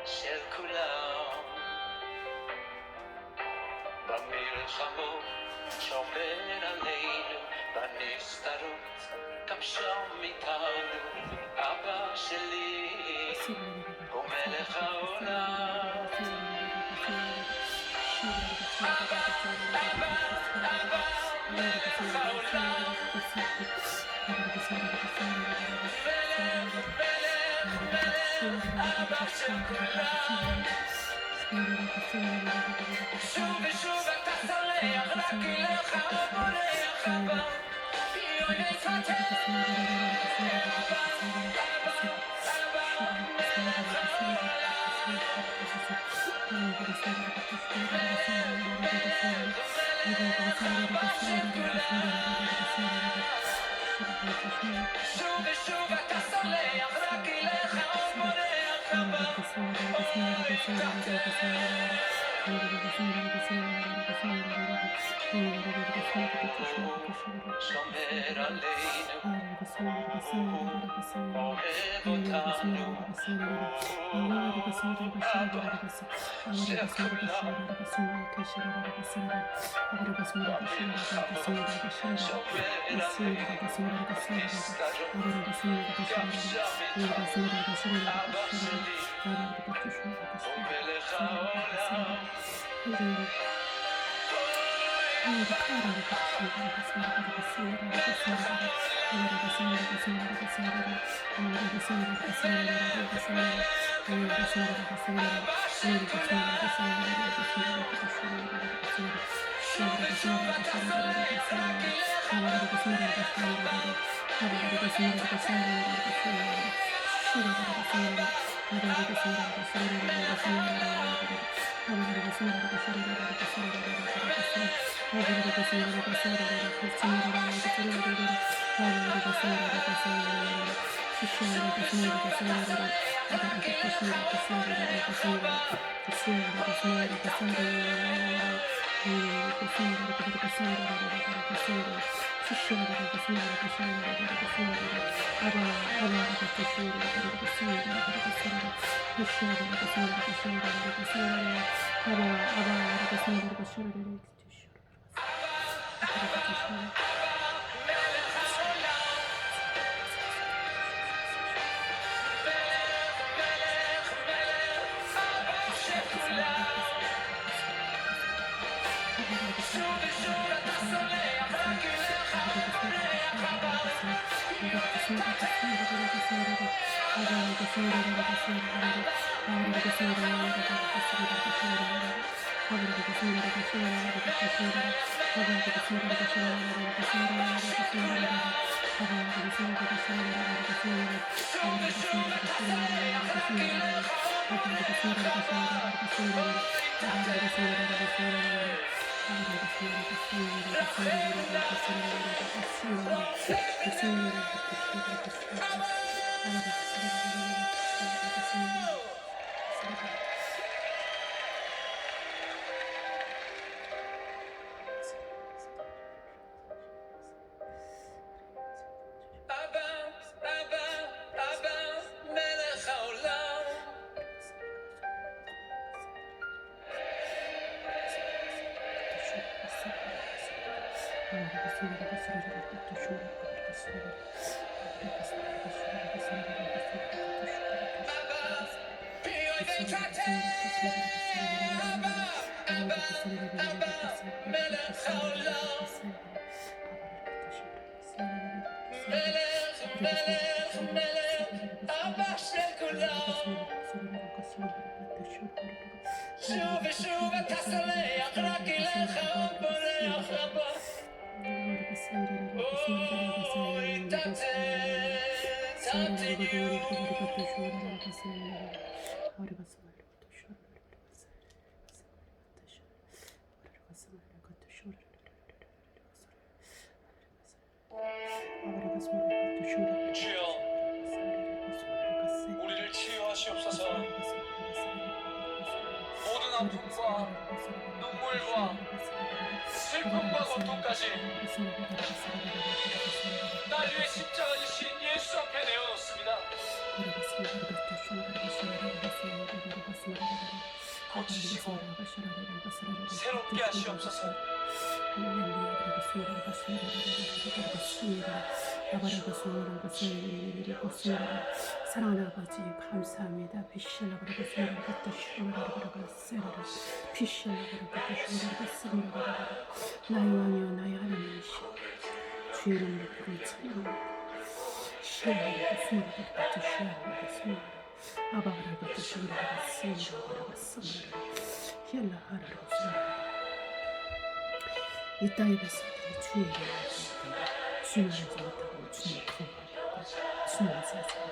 של כולם. במלחמות שומר עלינו, בנסתרות גם שם איתנו. אבא שלי הוא מלך העולם. אבא, אבא, אבא, מלך העולם. מלך, מלך, מלך, אבא של כולם. שוב ושוב אתה סולח, רק אליך בורח אבא. יואי תפתח, אבא, אבא, אבא, מלך העולם. מלך, מלך, אבא של כולם. שוב ושוב אתה סולח, רק אליך בורח אבא. אוי תפתח. שומר עלינו, אוהב אותנו, אבא של כולם. במלחמות שומר עלינו, נסתרות גם שם איתנו. אבא שלי הוא מלך העולם. שוב ושוב אתה סולח, רק אליך בורח אבא. אוי 주여, 우리를 치유하시옵소서. 모든 아픔과 눈물과 슬픔과 고통까지 날 위해 십자가 지신 예수 앞에 내어놓습니다. 고치시고 새롭게 하시옵소서. 사랑하는 아버지 감사합니다. 나의 왕이여 나의 하나님이시여 주의 이름으로 부르짖 찬양합니다. 시아라가 스마라가 시아라가 스마라 아바라가 시아라가 스마라가 스마라 힐라하라가 스마라 이 땅의 백성들이 주의 이름을 주님 알지 못하고 주님 거부하고 주님 알지 못하고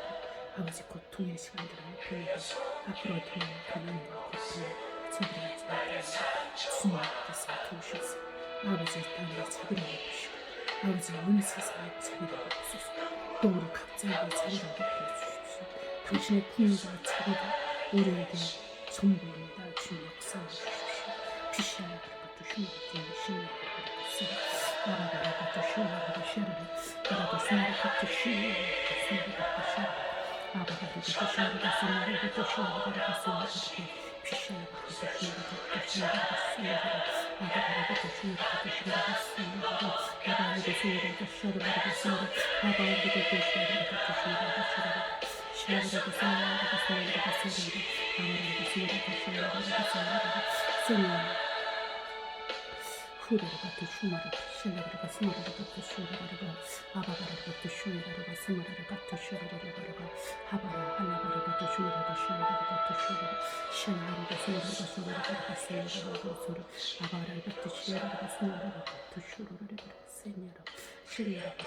아버지 고통의 시간들을 보내고 앞으로 더 가난과 고통을 저들이 알지 못하고 주님께서 도우셔서 아버지 이 땅에 자비를 베푸시고 아버지 온 세상에 자비를 베푸소서. 또 우리 각자에게 자비를 베풀어 주십시오. 당신의 품과 자비가 우리에게 전부입니다. 주님 역사해 주십시오. 피시아라 그것도 흉내도 신뢰를 받았어. 나라가 또 쉬어라고 쉬어라. 나라가 생각도 또 쉬어라. 생각도 쉬어라. 아바가 또 쉬어라. 생각도 또 쉬어라. 생각도 피시아라 또 쉬어라. 또 쉬어라. 아바가 또 쉬어라. 또 쉬어라. 아바가 또 쉬어라. 또 쉬어라. 아바가 또 쉬어라. 또 쉬어라. 시아라고 생각하고 생각하고 생각하고 생각하고 후레가 또 슈마라 실라가 스마라가 또 슈라가 아바바라가 또 슈라가 스마라가 또 슈라가 하바라 하나바라가 또 슈라가 슈라가 또 슈라가 실라가 스마라가 스마라가 스마라가 소라 아바라가 또 슈라가 스마라가 또 슈라가 세냐라 실라가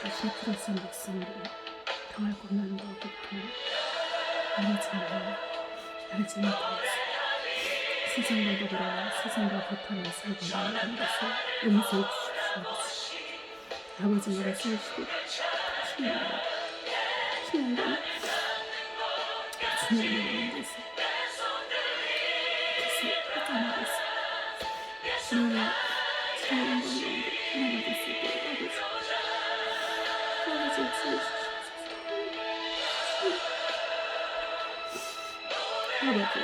다시 필요성 백성들 당할 고난과 고통 알지 못하면서 세상과 더불어 세상과 고통을 살고 있는 것을 용서해 주십시오. 아버지 나를 세우시고 신앙과 주님의 뜻에 깨어나겠어. 주님의 자연과 하나가 됐을 때 아버지 주시옵소서. 아버지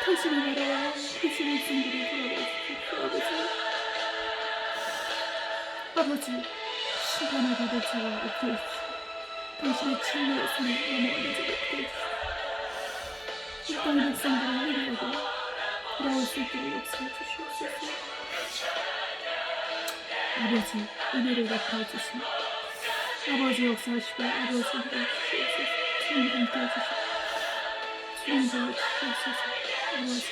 당신의 나라와 당신의 종들을 돌아보십시오. 아버지 심판을 받을 자가 없게 해주시오. 당신의 진리의 손을 넘어가는 자가 없게 해주시오. 이 땅의 백성들을 회개하고 돌아올 수 있도록 역사해 주시옵소서. 아버지 은혜를 베풀어 주시오. 아버지 역사하시고 아버지 도와주시옵소서. 주님 함께 해주시오. 주님 도와주시옵소서. 아버지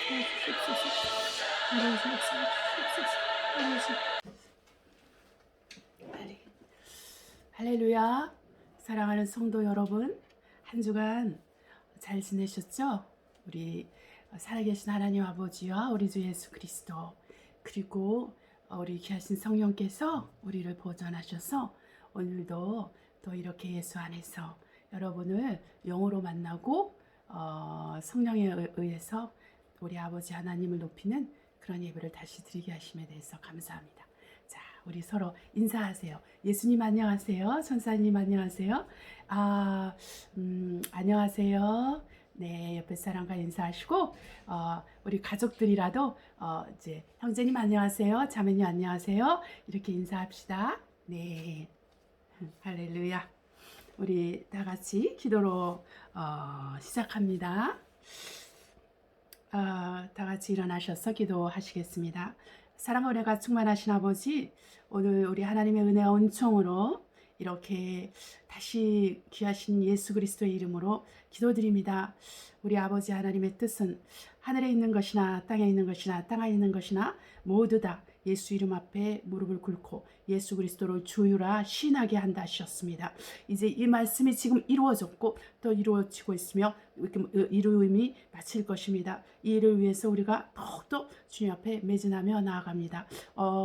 도와주시옵소서. 아버지 역사해 주시옵소서. 아버지 할렐루야. 사랑하는 성도 여러분, 한 주간 잘 지내셨죠? 우리 살아계신 하나님 아버지와 우리 주 예수 그리스도 그리고 우리 귀하신 성령께서 우리를 보존하셔서 오늘도 또 이렇게 예수 안에서 여러분을 영으로 만나고 성령에 의해서 우리 아버지 하나님을 높이는 그런 예배를 다시 드리게 하심에 대해서 감사합니다. 자, 우리 서로 인사하세요. 예수님 안녕하세요. 천사님 안녕하세요. 안녕하세요. 네, 옆에 사람과 인사하시고 우리 가족들이라도 이제 형제님 안녕하세요. 자매님 안녕하세요. 이렇게 인사합시다. 네, 할렐루야. 우리 다 같이 기도로 시작합니다. 다 같이 일어나셔서 기도하시겠습니다. 사랑과 은혜가 충만하신 아버지, 오늘 우리 하나님의 은혜와 은총으로 이렇게 다시 귀하신 예수 그리스도의 이름으로 기도드립니다. 우리 아버지 하나님의 뜻은 하늘에 있는 것이나 땅에 있는 것이나 땅에 있는 것이나 모두 다 예수 이름 앞에 무릎을 꿇고 예수 그리스도를 주유라 신하게 한다 하셨습니다. 이제 이 말씀이 지금 이루어졌고 또 이루어지고 있으며 이루임이 마칠 것입니다. 이 일을 위해서 우리가 더욱더 주님 앞에 매진하며 나아갑니다.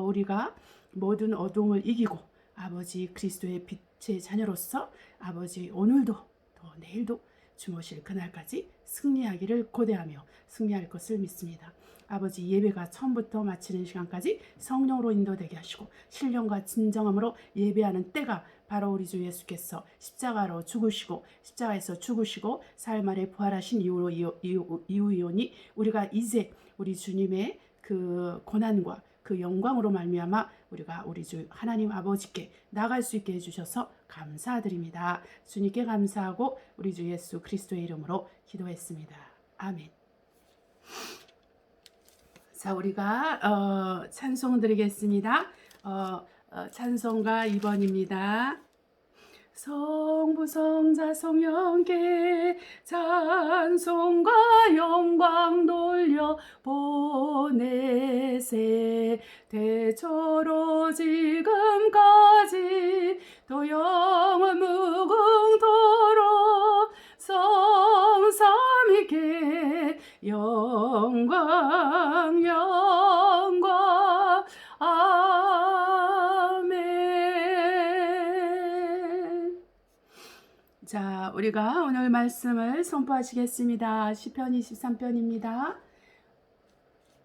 우리가 모든 어둠을 이기고 아버지 그리스도의 빛의 자녀로서 아버지 오늘도 또 내일도 주무실 그날까지 승리하기를 고대하며 승리할 것을 믿습니다. 아버지 예배가 처음부터 마치는 시간까지 성령으로 인도되게 하시고 신령과 진정함으로 예배하는 때가 바로 우리 주 예수께서 십자가로 죽으시고 십자가에서 죽으시고 사흘 만에 부활하신 이후이오니 우리가 이제 우리 주님의 그 고난과 그 영광으로 말미암아 우리가 우리 주 하나님 아버지께 나갈 수 있게 해주셔서 감사드립니다. 주님께 감사하고 우리 주 예수 그리스도의 이름으로 기도했습니다. 아멘. 자, 우리가 찬송 드리겠습니다. 찬송가 2번입니다. 성부 성자 성령께 찬송과 영광 돌려 보내세 대초로 지금까지 또 영원 무궁토록 성삼위께 영광 영광 아멘. 자, 우리가 오늘 말씀을 선포하시겠습니다. 시편 23편입니다.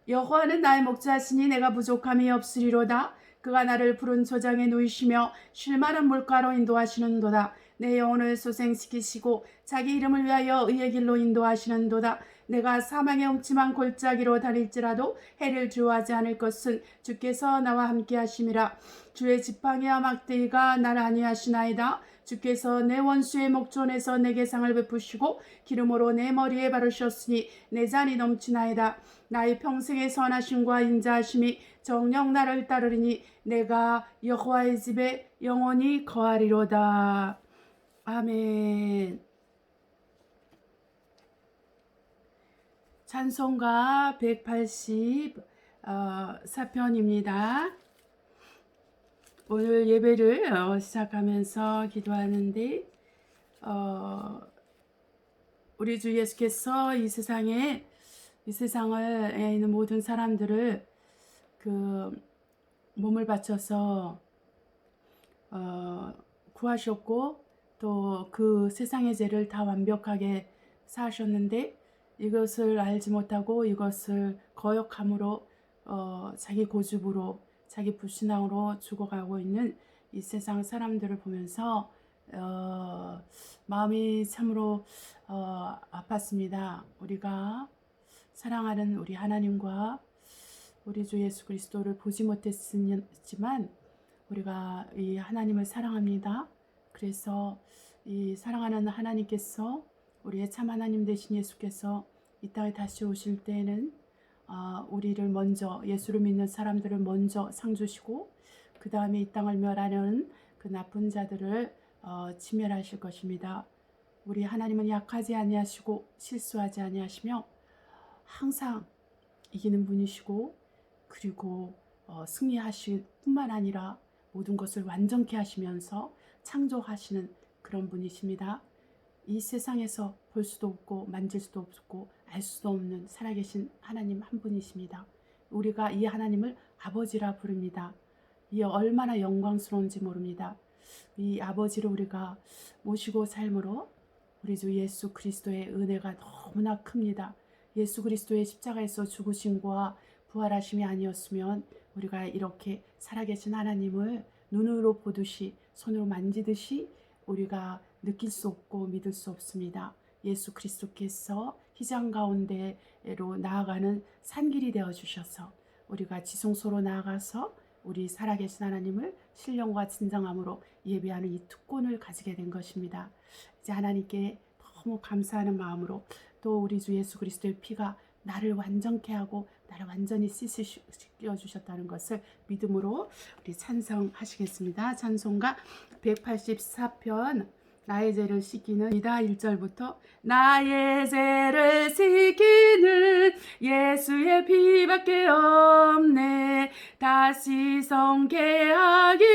여호와는 나의 목자시니 내가 부족함이 없으리로다. 그가 나를 푸른 초장에 누이시며 쉴 만한 물가로 인도하시는도다. 내 영혼을 소생시키시고 자기 이름을 위하여 의의 길로 인도하시는도다. 내가 사망의 음침한 골짜기로 다닐지라도 해를 두려워하지 않을 것은 주께서 나와 함께 하심이라. 주의 지팡이와 막대기가 나를 안위하시나이다. 주께서 내 원수의 목전에서 내게 상을 베푸시고 기름으로 내 머리에 바르셨으니 내 잔이 넘치나이다. 나의 평생의 선하심과 인자하심이 정녕 나를 따르리니 내가 여호와의 집에 영원히 거하리로다. 아멘. 찬송가 184편입니다. 오늘 예배를 시작하면서 기도하는데 우리 주 예수께서 이 세상에 있는 모든 사람들을 그 몸을 바쳐서 구하셨고 또 그 세상의 죄를 다 완벽하게 사하셨는데 이것을 알지 못하고 이것을 거역함으로 자기 고집으로 자기 불신앙으로 죽어가고 있는 이 세상 사람들을 보면서 마음이 참으로 아팠습니다. 우리가 사랑하는 우리 하나님과 우리 주 예수 그리스도를 보지 못했지만 우리가 이 하나님을 사랑합니다. 그래서 이 사랑하는 하나님께서 우리의 참 하나님 되신 예수께서 이 땅에 다시 오실 때에는 우리를 먼저 예수를 믿는 사람들을 먼저 상 주시고 그 다음에 이 땅을 멸하려는 그 나쁜 자들을 진멸하실 것입니다. 우리 하나님은 약하지 아니하시고 실수하지 아니하시며 항상 이기는 분이시고 그리고 승리하실 뿐만 아니라 모든 것을 완전케 하시면서 창조하시는 그런 분이십니다. 이 세상에서 볼 수도 없고 만질 수도 없고 알 수도 없는 살아계신 하나님 한 분이십니다. 우리가 이 하나님을 아버지라 부릅니다. 이 얼마나 영광스러운지 모릅니다. 이 아버지를 우리가 모시고 삶으로 우리 주 예수 그리스도의 은혜가 너무나 큽니다. 예수 그리스도의 십자가에서 죽으심과 부활하심이 아니었으면 우리가 이렇게 살아계신 하나님을 눈으로 보듯이 손으로 만지듯이 우리가 느낄 수 없고 믿을 수 없습니다. 예수 그리스도께서 희장 가운데로 나아가는 산길이 되어 주셔서 우리가 지성소로 나아가서 우리 살아계신 하나님을 신령과 진정함으로 예배하는 이 특권을 가지게 된 것입니다. 이제 하나님께 너무 감사하는 마음으로 또 우리 주 예수 그리스도의 피가 나를 완전케 하고 나를 완전히 씻겨 주셨다는 것을 믿음으로 우리 찬송하시겠습니다. 찬송가 184편 나의 죄를 씻기는 1절부터 나의 죄를 씻기는 예수의 피밖에 없네. 다시 성케하기도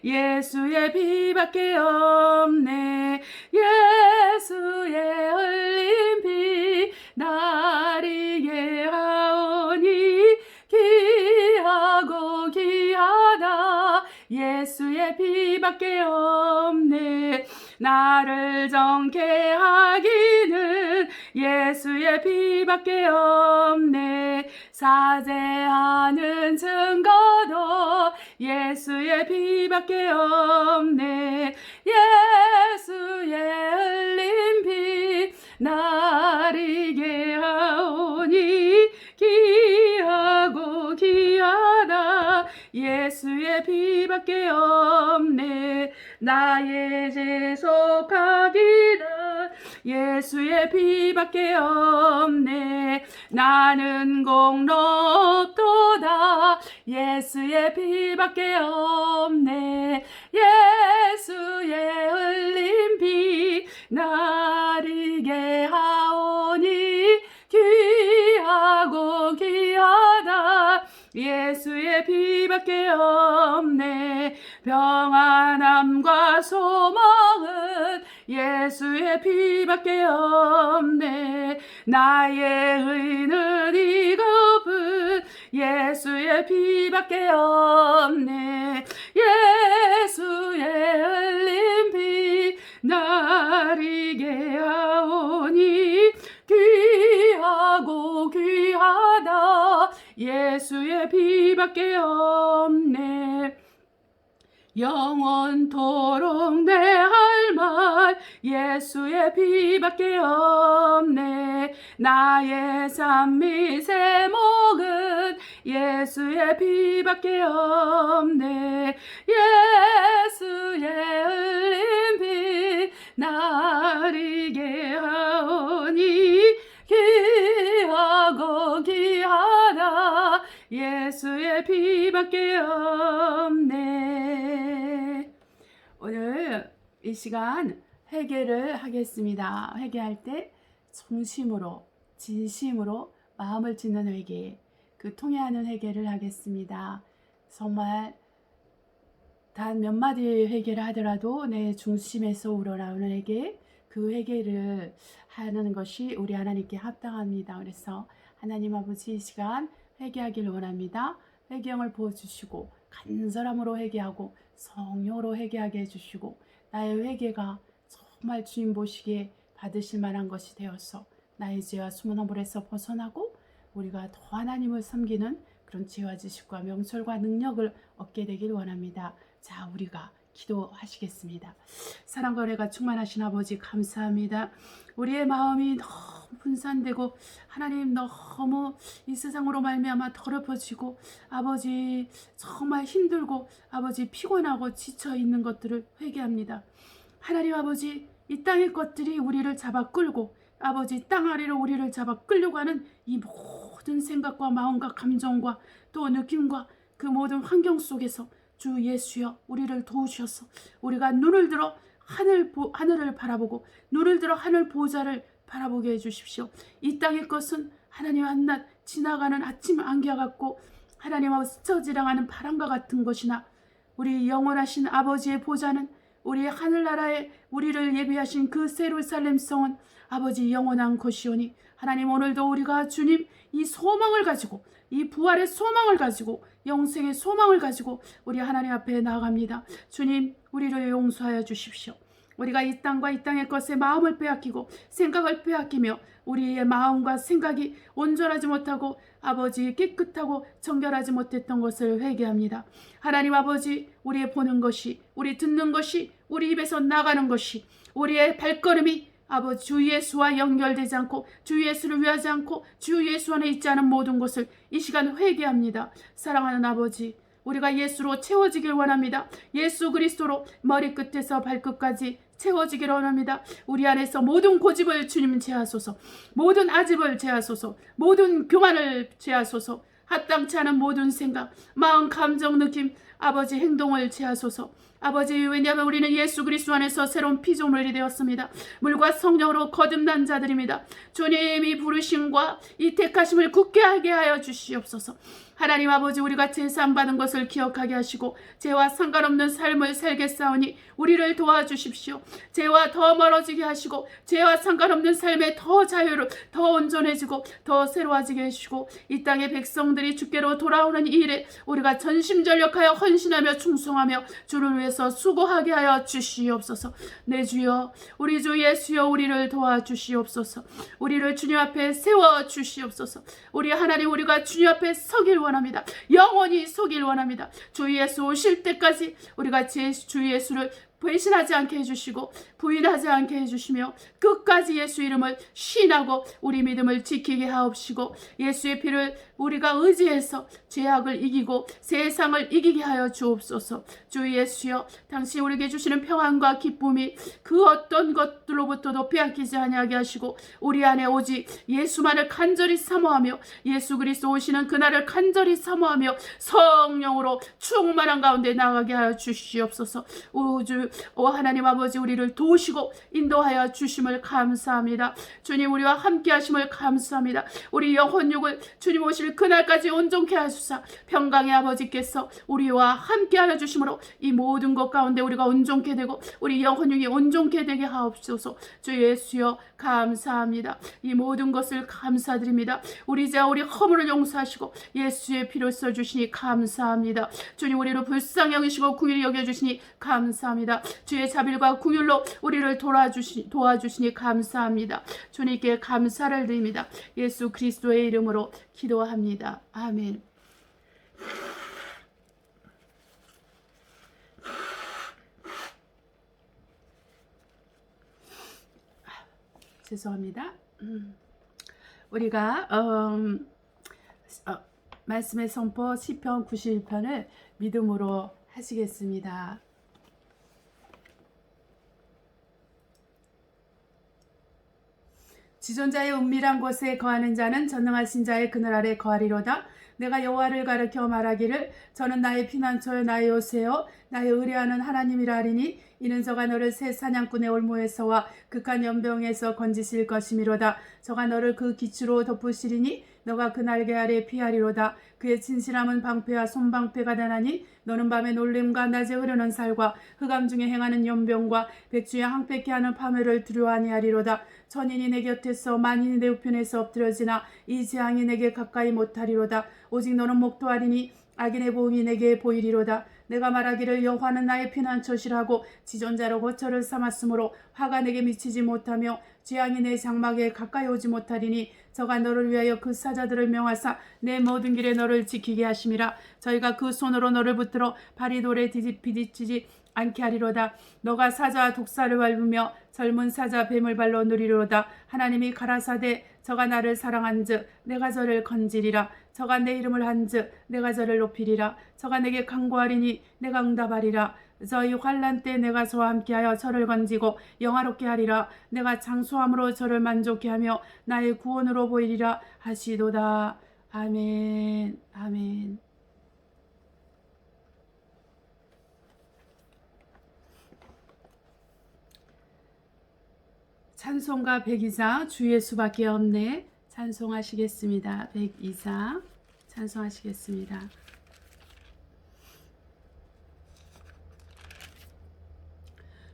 예수의 피밖에 없네. 예수의 흘린 피 나리게 하오니 귀하고 귀하다. 예수의 피밖에 없네. 나를 정케 하기는 예수의 피밖에 없네. 사죄하는 증거도 예수의 피밖에 없네. 예수의 흘린 피 나리게 하오니 귀하고 귀하다. 예수의 피밖에 없네. 나의 죄 속하기는 예수의 피밖에 없네. 나는 공롭도다. 예수의 피밖에 없네. 예수의 흘린 피 나리게 하오니 귀하고 귀하다. 예수의 피밖에 없네. 평안함과 소망은 예수의 피밖에 없네. 나의 의는 이급은 예수의 피밖에 없네. 예수의 흘린 피 나리게 하오니 귀하고 귀하다. 예수의 피밖에 없네. 영원토록 내 할 말 예수의 피밖에 없네. 나의 삶 및 세목은 예수의 피밖에 없네. 예수의 흘린 피 나리게 하오니 귀하고 귀하다. 예수의 피밖에 없네. 오늘 이 시간 회개를 하겠습니다. 회개할 때 중심으로 진심으로 마음을 짓는 회개, 그 통회하는 회개를 하겠습니다. 정말 단 몇 마디 회개를 하더라도 내 중심에서 우러나오는 회개, 그 회개를 하는 것이 우리 하나님께 합당합니다. 그래서 하나님 아버지 이 시간 회개하길 원합니다. 회개형을 부어주시고 간절함으로 회개하고 성령으로 회개하게 해주시고 나의 회개가 정말 주님 보시기에 받으실 만한 것이 되어서 나의 죄와 숨은 허물에서 벗어나고 우리가 더 하나님을 섬기는 그런 지혜와 지식과 명철과 능력을 얻게 되길 원합니다. 자, 우리가 기도하시겠습니다. 사랑과 은혜가 충만하신 아버지 감사합니다. 우리의 마음이 너무 분산되고 하나님 너무 이 세상으로 말미암아 더럽혀지고 아버지 정말 힘들고 아버지 피곤하고 지쳐있는 것들을 회개합니다. 하나님 아버지 이 땅의 것들이 우리를 잡아 끌고 아버지 땅 아래로 우리를 잡아 끌려고 하는 이 모든 생각과 마음과 감정과 또 느낌과 그 모든 환경 속에서 주 예수여 우리를 도우셔서 우리가 눈을 들어 하늘을 바라보고 눈을 들어 하늘 보좌를 바라보게 해주십시오. 이 땅의 것은 하나님 한낮 지나가는 아침 안개와 같고 하나님하고 스쳐지나가는 바람과 같은 것이나 우리 영원하신 아버지의 보좌는 우리 하늘나라에 우리를 예비하신 그 예루살렘 성은 아버지 영원한 것이오니 하나님 오늘도 우리가 주님 이 소망을 가지고 이 부활의 소망을 가지고 영생의 소망을 가지고 우리 하나님 앞에 나아갑니다. 주님 우리를 용서하여 주십시오. 우리가 이 땅과 이 땅의 것에 마음을 빼앗기고 생각을 빼앗기며 우리의 마음과 생각이 온전하지 못하고 아버지 깨끗하고 정결하지 못했던 것을 회개합니다. 하나님 아버지 우리의 보는 것이 우리 듣는 것이 우리 입에서 나가는 것이 우리의 발걸음이 아버지 주 예수와 연결되지 않고 주 예수를 위하지 않고 주 예수 안에 있지 않은 모든 것을 이 시간 회개합니다. 사랑하는 아버지 우리가 예수로 채워지길 원합니다. 예수 그리스도로 머리끝에서 발끝까지 채워지기를 원합니다. 우리 안에서 모든 고집을 주님 제하소서, 모든 아집을 제하소서, 모든 교만을 제하소서, 합당치 않은 모든 생각, 마음, 감정, 느낌, 아버지 행동을 제하소서. 아버지, 왜냐하면 우리는 예수 그리스도 안에서 새로운 피조물이 되었습니다. 물과 성령으로 거듭난 자들입니다. 주님이 부르심과 이 택하심을 굳게 하게 하여 주시옵소서. 하나님 아버지, 우리가 제사함받은 것을 기억하게 하시고 죄와 상관없는 삶을 살게 싸우니 우리를 도와주십시오. 죄와 더 멀어지게 하시고 죄와 상관없는 삶에 더 자유를, 더 온전해지고 더 새로워지게 해주시고 이 땅의 백성들이 주께로 돌아오는 이 일에 우리가 전심전력하여 헌신하며 충성하며 주를 위해서 수고하게 하여 주시옵소서. 내 주여, 우리 주 예수여, 우리를 도와주시옵소서. 우리를 주님 앞에 세워주시옵소서. 우리 하나님, 우리가 주님 앞에 서길 원합니다. 영원히 서길 원합니다. 주 예수 오실 때까지 우리가 주 예수를 배신하지 않게 해주시고 부인하지 않게 해주시며 끝까지 예수 이름을 신하고 우리 믿음을 지키게 하옵시고 예수의 피를 우리가 의지해서 죄악을 이기고 세상을 이기게 하여 주옵소서. 주 예수여, 당신 우리에게 주시는 평안과 기쁨이 그 어떤 것들로부터도 빼앗기지 아니하게 하시고 우리 안에 오직 예수만을 간절히 사모하며 예수 그리스도 오시는 그날을 간절히 사모하며 성령으로 충만한 가운데 나가게 하여 주시옵소서. 오 하나님 아버지, 우리를 도우시고 인도하여 주심을 감사합니다. 주님, 우리와 함께 하심을 감사합니다. 우리 영혼육을 주님 오실 그날까지 온전케 하소서. 평강의 아버지께서 우리와 함께 하여 주심으로 이 모든 것 가운데 우리가 온전케 되고 우리 영혼육이 온전케 되게 하옵소서. 주 예수여, 감사합니다. 이 모든 것을 감사드립니다. 우리 자 우리 허물을 용서하시고 예수의 피로 써주시니 감사합니다. 주님, 우리를 불쌍히 여기시고 긍휼히 여겨주시니 감사합니다. 주의 자비와 긍휼로 우리를 도와주시니 감사합니다. 주님께 감사를 드립니다. 예수 그리스도의 이름으로 기도합니다. 아멘. 죄송합니다. 우리가 말씀의 선포 시편 91편을 믿음으로 하시겠습니다. 지존자의 은밀한 곳에 거하는 자는 전능하신 자의 그늘 아래 거하리로다. 내가 여호와를 가르쳐 말하기를 저는 나의 피난처요 나의 요새요 나의 의뢰하는 하나님이라 하리니 이는 저가 너를 새 사냥꾼의 올무에서와 극한 연병에서 건지실 것이미로다. 저가 너를 그 기초로 덮으시리니 너가 그 날개 아래 피하리로다. 그의 진실함은 방패와 손방패가 되나니 너는 밤에 놀림과 낮에 흐르는 살과 흑암 중에 행하는 연병과 백주에 항백케 하는 파멸을 두려워하니 하리로다. 천인이 내 곁에서 만인이 내 우편에서 엎드려지나 이 재앙이 내게 가까이 못하리로다. 오직 너는 목도하리니 악인의 보응이 내게 보이리로다. 내가 말하기를 여호와는 나의 피난처시라고 지존자로 거처를 삼았으므로 화가 내게 미치지 못하며 재앙이 내 장막에 가까이 오지 못하리니 저가 너를 위하여 그 사자들을 명하사 내 모든 길에 너를 지키게 하심이라. 저희가 그 손으로 너를 붙들어 발이 돌에 비디치지 않게 하리로다. 너가 사자와 독사를 밟으며 젊은 사자 뱀을 발로 누리리로다. 하나님이 가라사대 저가 나를 사랑한즉 내가 저를 건지리라. 저가 내 이름을 한즉 내가 저를 높이리라. 저가 내게 간구하리니 내가 응답하리라. 저희 환난 때 내가 저와 함께하여 저를 건지고 영화롭게 하리라. 내가 장수함으로 저를 만족케 하며 나의 구원으로 보이리라 하시도다. 아멘. 아멘. 찬송가 102장 주 예수밖에 없네. 찬송하시겠습니다. 102장 찬송하시겠습니다.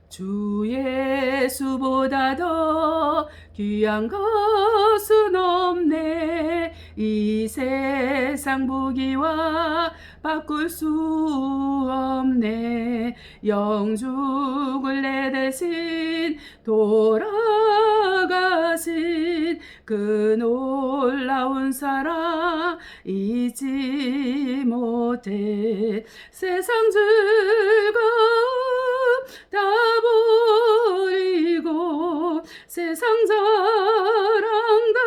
주 예수보다 더 귀한 것은 없네. 이 세상 부귀와 바꿀 수 없네. 영죽을 내 대신 돌아가신 그 놀라운 사랑 잊지 못해. 세상 즐거움 다 버리고 세상 자랑 다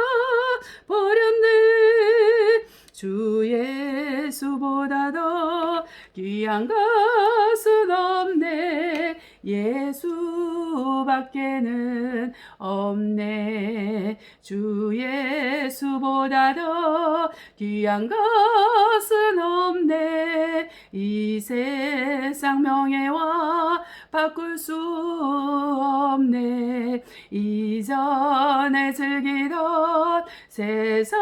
버렸네. 주 예수보다 더 귀한 것은 없네. 예수밖에는 없네. 주 예수보다 더 귀한 것은 없네. 이 세상 명예와 바꿀 수 없네. 이전에 즐기던 세상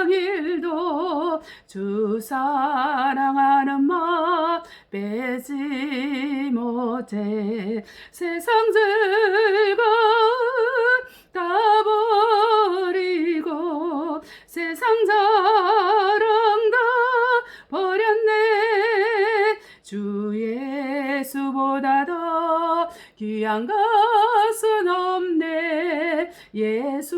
일도 주 사랑하는 마음 빼지 못해. 세상 즐거움 다 버리고 세상 자랑 다 버렸네. 주 예수보다 더 귀한 것은 없네. 예수밖에는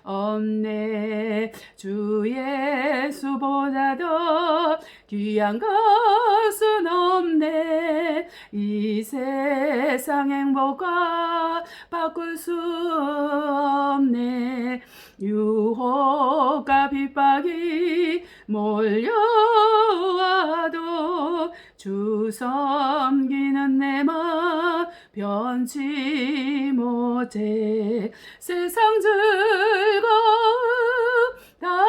없네. 주 예수보다 더 귀한 것은 없네. 이 세상 행복과 바꿀 수 없네. 유혹과 핍박이 몰려와도 주 섬기는 내 맘 변치 못해. 세상 즐거움 다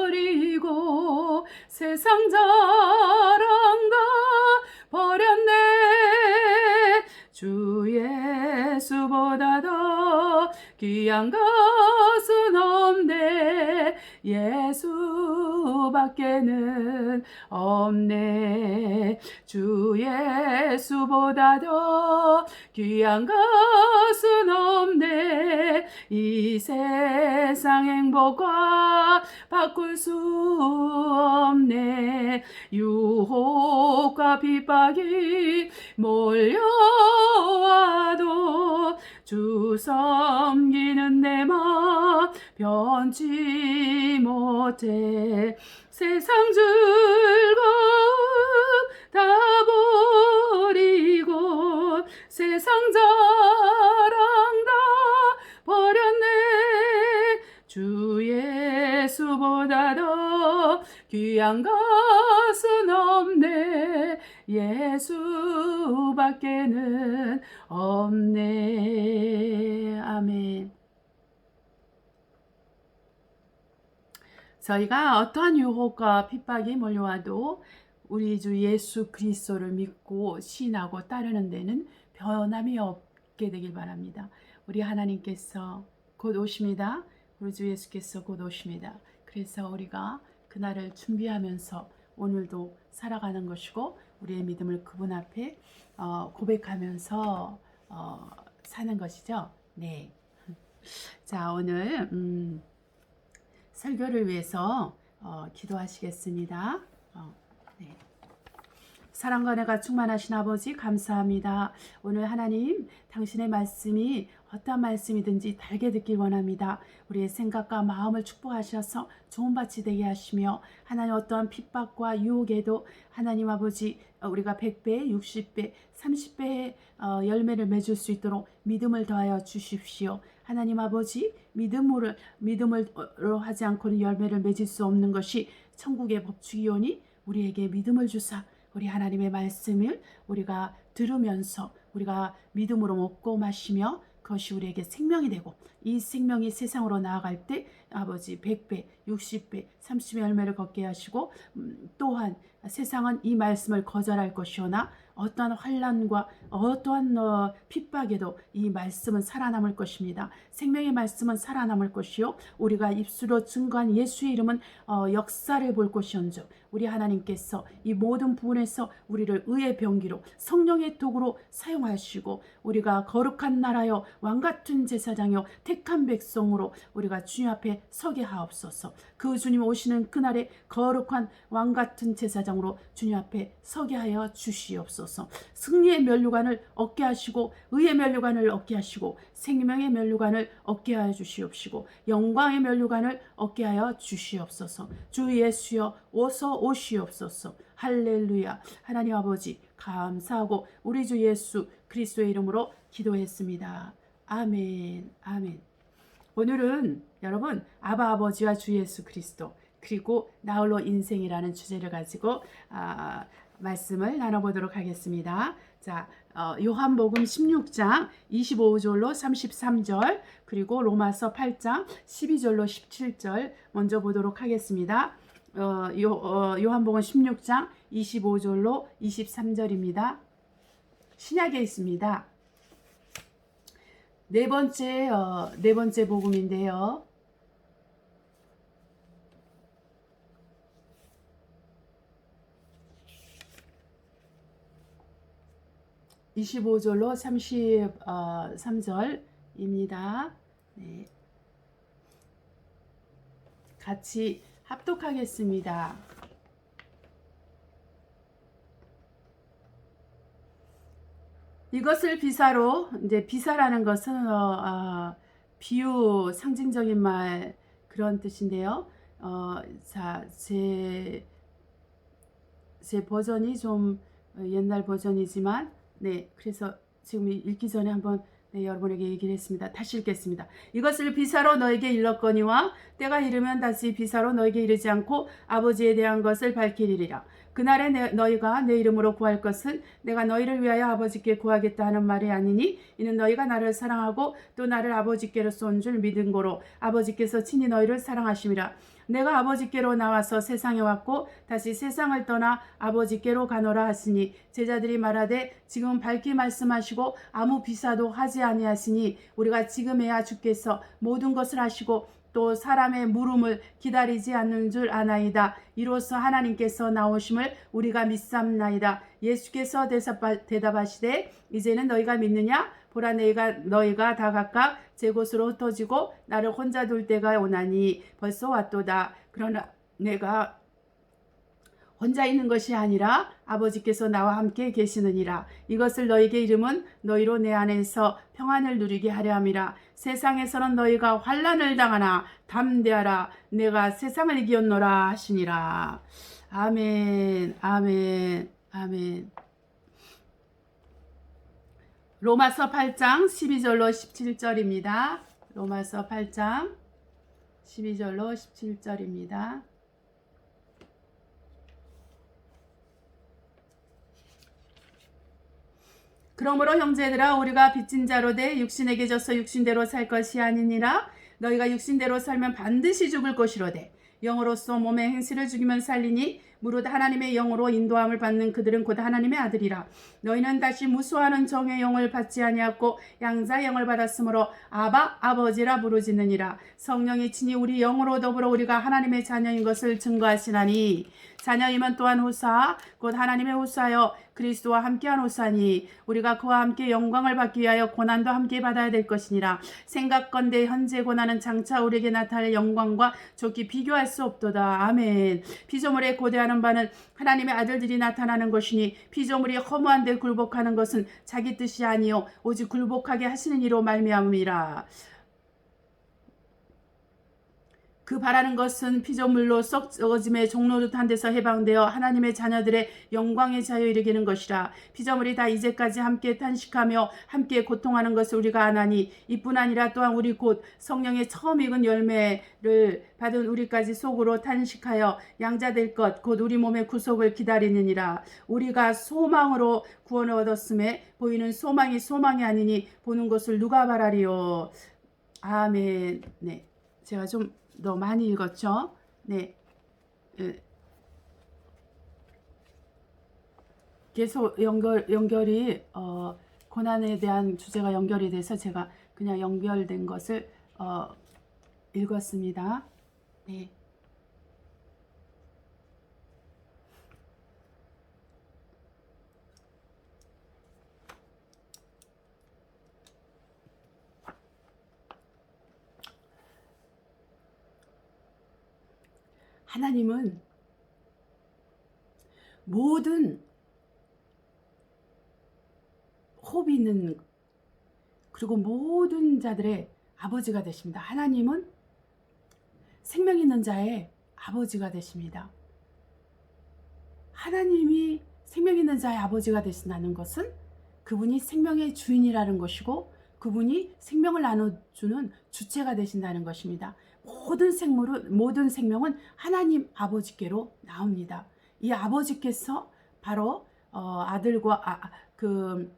버리고 세상 자랑 다 버렸네. 주 예수보다 더 귀한 것은 없네. 예수밖에는 없네. 주 예수보다 더 귀한 것은 없네. 이 세상 행복과 바꿀 수 없네. 유혹과 핍박이 몰려와도 주 섬기는 내 맘 변치 못해. 세상 즐거움 다 버리고 세상 자랑 다 버렸네. 주 예수보다 더 귀한 것은 없네. 예수밖에는 없네. 아멘. 저희가 어떠한 유혹과 핍박이 몰려와도 우리 주 예수 그리스도를 믿고 신하고 따르는 데는 변함이 없게 되길 바랍니다. 우리 하나님께서 곧 오십니다. 우리 주 예수께서 곧 오십니다. 그래서 우리가 그날을 준비하면서 오늘도 살아가는 것이고 우리의 믿음을 그분 앞에 고백하면서 사는 것이죠. 네. 자, 오늘 설교를 위해서 기도하시겠습니다. 네. 사랑과 은혜가 충만하신 아버지 감사합니다. 오늘 하나님 당신의 말씀이 어떤 말씀이든지 달게 듣길 원합니다. 우리의 생각과 마음을 축복하셔서 좋은 밭이 되게 하시며 하나님 어떠한 핍박과 유혹에도 하나님 아버지 우리가 100배, 60배, 30배의 열매를 맺을 수 있도록 믿음을 더하여 주십시오. 하나님 아버지 믿음으로 하지 않고는 열매를 맺을 수 없는 것이 천국의 법칙이오니 우리에게 믿음을 주사 우리 하나님의 말씀을 우리가 들으면서 우리가 믿음으로 먹고 마시며 그것이 우리에게 생명이 되고 이 생명이 세상으로 나아갈 때 아버지 100배, 60배, 30배 열매를 걷게 하시고 또한 세상은 이 말씀을 거절할 것이오나 어떠한 환난과 어떠한 핍박에도 이 말씀은 살아남을 것입니다. 생명의 말씀은 살아남을 것이요 우리가 입술로 증거한 예수의 이름은 역사를 볼 것이온즉 우리 하나님께서 이 모든 부분에서 우리를 의의 병기로 성령의 도구로 사용하시고 우리가 거룩한 나라여 왕같은 제사장여 택한 백성으로 우리가 주님 앞에 서게 하옵소서. 그 주님 오시는 그날에 거룩한 왕같은 제사장으로 주님 앞에 서게 하여 주시옵소서. 승리의 면류관을 얻게 하시고 의의 면류관을 얻게 하시고 생명의 면류관을 얻게 하여 주시옵시고 영광의 면류관을 얻게 하여 주시옵소서. 주 예수여 어서 오시옵소서. 할렐루야. 하나님 아버지 감사하고 우리 주 예수 그리스도의 이름으로 기도했습니다. 아멘. 아멘. 오늘은 여러분 아바 아버지와 주 예수 그리스도 그리고 나홀로 인생이라는 주제를 가지고 말씀을 나눠보도록 하겠습니다. 자, 요한복음 16장 25절로 33절, 그리고 로마서 8장 12절로 17절 먼저 보도록 하겠습니다. 요한복음 16장 25절로 23절입니다. 신약에 있습니다. 네 번째 복음인데요. (25절로 33절입니다) 네. 같이 합독하겠습니다. 이것을 비사로, 이제 비사라는 것은 비유, 상징적인 말, 그런 뜻인데요. 자, 제 버전이 좀 옛날 버전이지만, 네, 그래서 지금 읽기 전에 한번 여러분에게 얘기를 했습니다. 다시 읽겠습니다. 이것을 비사로 너에게 일렀거니와 때가 이르면 다시 비사로 너에게 이르지 않고 아버지에 대한 것을 밝히리라. 그날에 너희가 내 이름으로 구할 것은 내가 너희를 위하여 아버지께 구하겠다 하는 말이 아니니 이는 너희가 나를 사랑하고 또 나를 아버지께로서 온 줄 믿은 고로 아버지께서 친히 너희를 사랑하심이라. 내가 아버지께로 나와서 세상에 왔고 다시 세상을 떠나 아버지께로 가노라 하시니 제자들이 말하되 지금 밝히 말씀하시고 아무 비사도 하지 아니하시니 우리가 지금에야 주께서 모든 것을 하시고 또 사람의 물음을 기다리지 않는 줄 아나이다. 이로써 하나님께서 나오심을 우리가 믿삼나이다. 예수께서 대답하시되 이제는 너희가 믿느냐? 보라 너희가 다 각각 제 곳으로 흩어지고 나를 혼자 둘 때가 오나니 벌써 왔도다. 그러나 내가 혼자 있는 것이 아니라 아버지께서 나와 함께 계시느니라. 이것을 너희에게 이름은 너희로 내 안에서 평안을 누리게 하려 함이라. 세상에서는 너희가 환난을 당하나 담대하라. 내가 세상을 이겼노라 하시니라. 아멘, 아멘, 아멘. 로마서 8장 12절로 17절입니다. 로마서 8장 12절로 17절입니다. 그러므로 형제들아 우리가 빚진 자로 돼 육신에게 져서 육신대로 살 것이 아니니라. 너희가 육신대로 살면 반드시 죽을 것이로되 영으로서 몸의 행실을 죽이면 살리니 무릇 하나님의 영으로 인도함을 받는 그들은 곧 하나님의 아들이라. 너희는 다시 무수하는 정의 영을 받지 아니하고 양자 영을 받았으므로 아바 아버지라 부르짖느니라. 성령이 친히 우리 영으로 더불어 우리가 하나님의 자녀인 것을 증거하시나니 자녀이면 또한 후사 곧 하나님의 후사여 그리스도와 함께한 후사니 우리가 그와 함께 영광을 받기 위하여 고난도 함께 받아야 될 것이니라. 생각건대 현재 고난은 장차 우리에게 나타날 영광과 좋게 비교할 수 없도다. 아멘. 피조물에 고대하는 바는 하나님의 아들들이 나타나는 것이니 피조물이 허무한 데 굴복하는 것은 자기 뜻이 아니요 오직 굴복하게 하시는 이로 말미암음이라. 그 바라는 것은 피조물로 썩어짐의 종로릇한 데서 해방되어 하나님의 자녀들의 영광의 자유에 이르기는 것이라. 피조물이 다 이제까지 함께 탄식하며 함께 고통하는 것을 우리가 아나니 이뿐 아니라 또한 우리 곧 성령의 처음 익은 열매를 받은 우리까지 속으로 탄식하여 양자될 것 곧 우리 몸의 구속을 기다리느니라. 우리가 소망으로 구원을 얻었음에 보이는 소망이 소망이 아니니 보는 것을 누가 바라리요. 아멘. 네, 제가 좀 더 많이 읽었죠? 네. 계속 연결이 고난에 대한 주제가 연결이 돼서 제가 그냥 연결된 것을 읽었습니다. 네. 하나님은 모든 호흡이 있는 그리고 모든 자들의 아버지가 되십니다. 하나님은 생명 있는 자의 아버지가 되십니다. 하나님이 생명 있는 자의 아버지가 되신다는 것은 그분이 생명의 주인이라는 것이고 그분이 생명을 나눠주는 주체가 되신다는 것입니다. 모든 생명은 하나님 아버지께로 나옵니다. 이 아버지께서 바로 아들과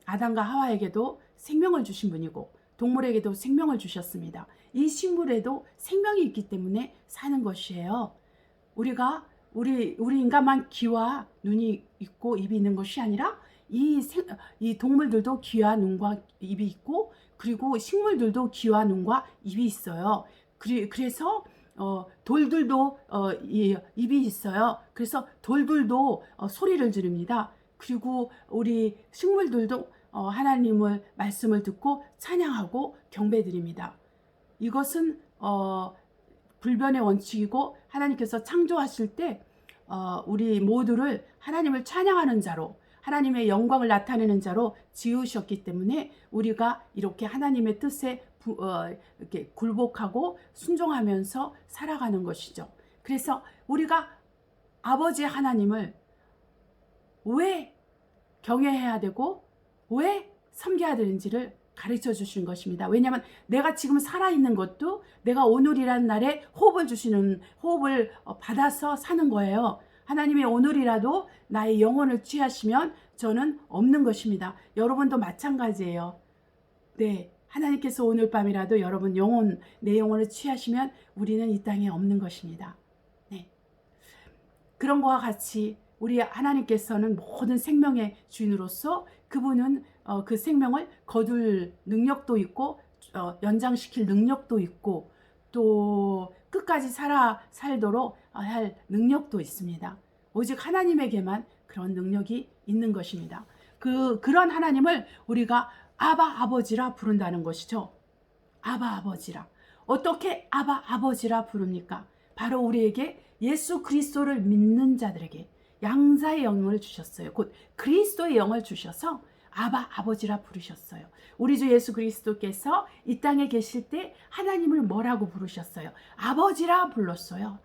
아담과 하와에게도 생명을 주신 분이고 동물에게도 생명을 주셨습니다. 이 식물에도 생명이 있기 때문에 사는 것이에요. 우리 인간만 귀와 눈이 있고 입이 있는 것이 아니라 이 동물들도 귀와 눈과 입이 있고 그리고 식물들도 귀와 눈과 입이 있어요. 그래서 돌들도 입이 있어요. 그래서 돌들도 소리를 지릅니다. 그리고 우리 식물들도 하나님을 말씀을 듣고 찬양하고 경배드립니다. 이것은 불변의 원칙이고 하나님께서 창조하실 때 우리 모두를 하나님을 찬양하는 자로 하나님의 영광을 나타내는 자로 지으셨기 때문에 우리가 이렇게 하나님의 뜻에 이렇게 굴복하고 순종하면서 살아가는 것이죠. 그래서 우리가 아버지 하나님을 왜 경외해야 되고 왜 섬겨야 되는지를 가르쳐 주신 것입니다. 왜냐하면 내가 지금 살아있는 것도 내가 오늘이라는 날에 호흡을 받아서 사는 거예요. 하나님이 오늘이라도 나의 영혼을 취하시면 저는 없는 것입니다. 여러분도 마찬가지예요. 네, 하나님께서 오늘 밤이라도 내 영혼을 취하시면 우리는 이 땅에 없는 것입니다. 네, 그런 것과 같이 우리 하나님께서는 모든 생명의 주인으로서 그분은 그 생명을 거둘 능력도 있고 연장시킬 능력도 있고 또 끝까지 살도록 할 능력도 있습니다. 오직 하나님에게만 그런 능력이 있는 것입니다. 그런 하나님을 우리가 아바 아버지라 부른다는 것이죠. 아바 아버지라. 어떻게 아바 아버지라 부릅니까? 바로 우리에게 예수 그리스도를 믿는 자들에게 양자의 영을 주셨어요. 곧 그리스도의 영을 주셔서 아바 아버지라 부르셨어요. 우리 주 예수 그리스도께서 이 땅에 계실 때 하나님을 뭐라고 부르셨어요? 아버지라 불렀어요.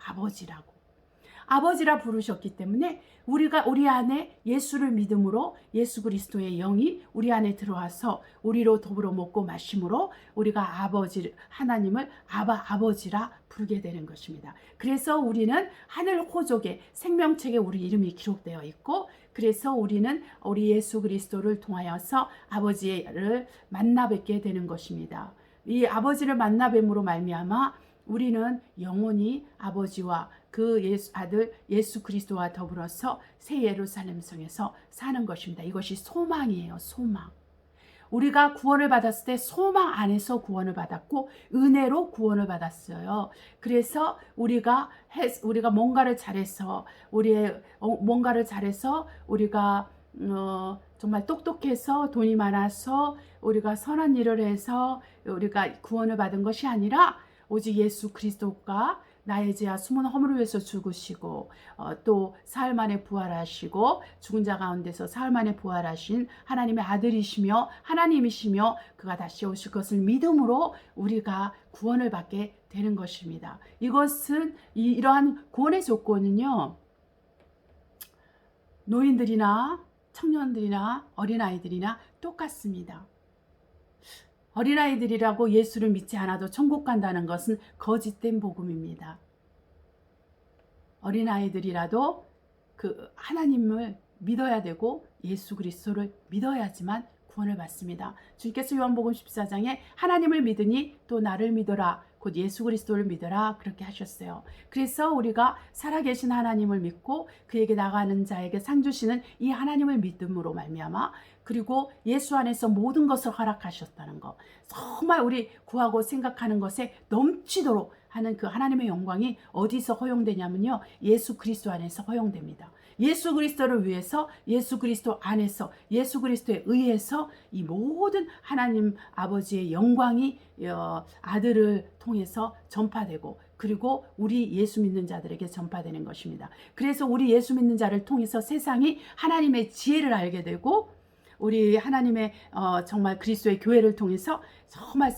아버지라 부르셨기 때문에 우리 안에 예수를 믿음으로 예수 그리스도의 영이 우리 안에 들어와서 우리로 더불어 먹고 마심으로 우리가 하나님을 아버지라 부르게 되는 것입니다. 그래서 우리는 하늘 호족의 생명책에 우리 이름이 기록되어 있고 그래서 우리는 우리 예수 그리스도를 통하여서 아버지를 만나 뵙게 되는 것입니다. 이 아버지를 만나 뵙음으로 말미암아 우리는 영원히 아버지와 그 아들 예수 그리스도와 더불어서 새 예루살렘 성에서 사는 것입니다. 이것이 소망이에요. 소망. 우리가 구원을 받았을 때 소망 안에서 구원을 받았고 은혜로 구원을 받았어요. 그래서 우리가 뭔가를 잘해서 우리가 정말 똑똑해서 돈이 많아서 우리가 선한 일을 해서 우리가 구원을 받은 것이 아니라 오직 예수 그리스도가 나의 죄와 숨은 허물을 위해서 죽으시고 또 사흘 만에 부활하시고 죽은 자 가운데서 사흘 만에 부활하신 하나님의 아들이시며 하나님이시며 그가 다시 오실 것을 믿음으로 우리가 구원을 받게 되는 것입니다. 이것은 이러한 구원의 조건은요. 노인들이나 청년들이나 어린아이들이나 똑같습니다. 어린아이들이라고 예수를 믿지 않아도 천국 간다는 것은 거짓된 복음입니다. 어린아이들이라도 그 하나님을 믿어야 되고 예수 그리스도를 믿어야지만 구원을 받습니다. 주님께서 요한복음 14장에 하나님을 믿으니 또 나를 믿어라. 곧 예수 그리스도를 믿어라. 그렇게 하셨어요. 그래서 우리가 살아계신 하나님을 믿고 그에게 나가는 자에게 상 주시는 이 하나님을 믿음으로 말미암아 그리고 예수 안에서 모든 것을 허락하셨다는 것. 정말 우리 구하고 생각하는 것에 넘치도록 하는 그 하나님의 영광이 어디서 허용되냐면요. 예수 그리스도 안에서 허용됩니다. 예수 그리스도를 위해서 예수 그리스도 안에서 예수 그리스도에 의해서 이 모든 하나님 아버지의 영광이 아들을 통해서 전파되고 그리고 우리 예수 믿는 자들에게 전파되는 것입니다. 그래서 우리 예수 믿는 자를 통해서 세상이 하나님의 지혜를 알게 되고 우리 하나님의 정말 그리스도의 교회를 통해서 정말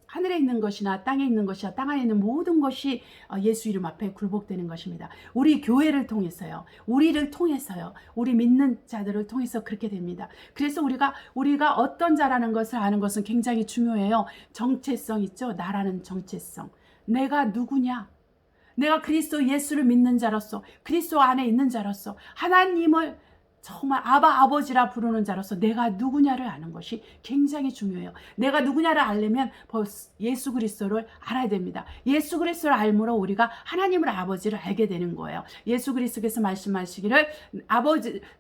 하늘에 있는 것이나 땅에 있는 것이나 땅 안에 있는 모든 것이 예수 이름 앞에 굴복되는 것입니다. 우리 교회를 통해서요. 우리를 통해서요. 우리 믿는 자들을 통해서 그렇게 됩니다. 그래서 우리가 어떤 자라는 것을 아는 것은 굉장히 중요해요. 정체성 있죠. 나라는 정체성. 내가 누구냐? 내가 그리스도 예수를 믿는 자로서, 그리스도 안에 있는 자로서, 하나님을 정말 아버지라 부르는 자로서 내가 누구냐를 아는 것이 굉장히 중요해요. 내가 누구냐를 알려면 예수 그리스도를 알아야 됩니다. 예수 그리스도를 알므로 우리가 하나님을 아버지를 알게 되는 거예요. 예수 그리스도께서 말씀하시기를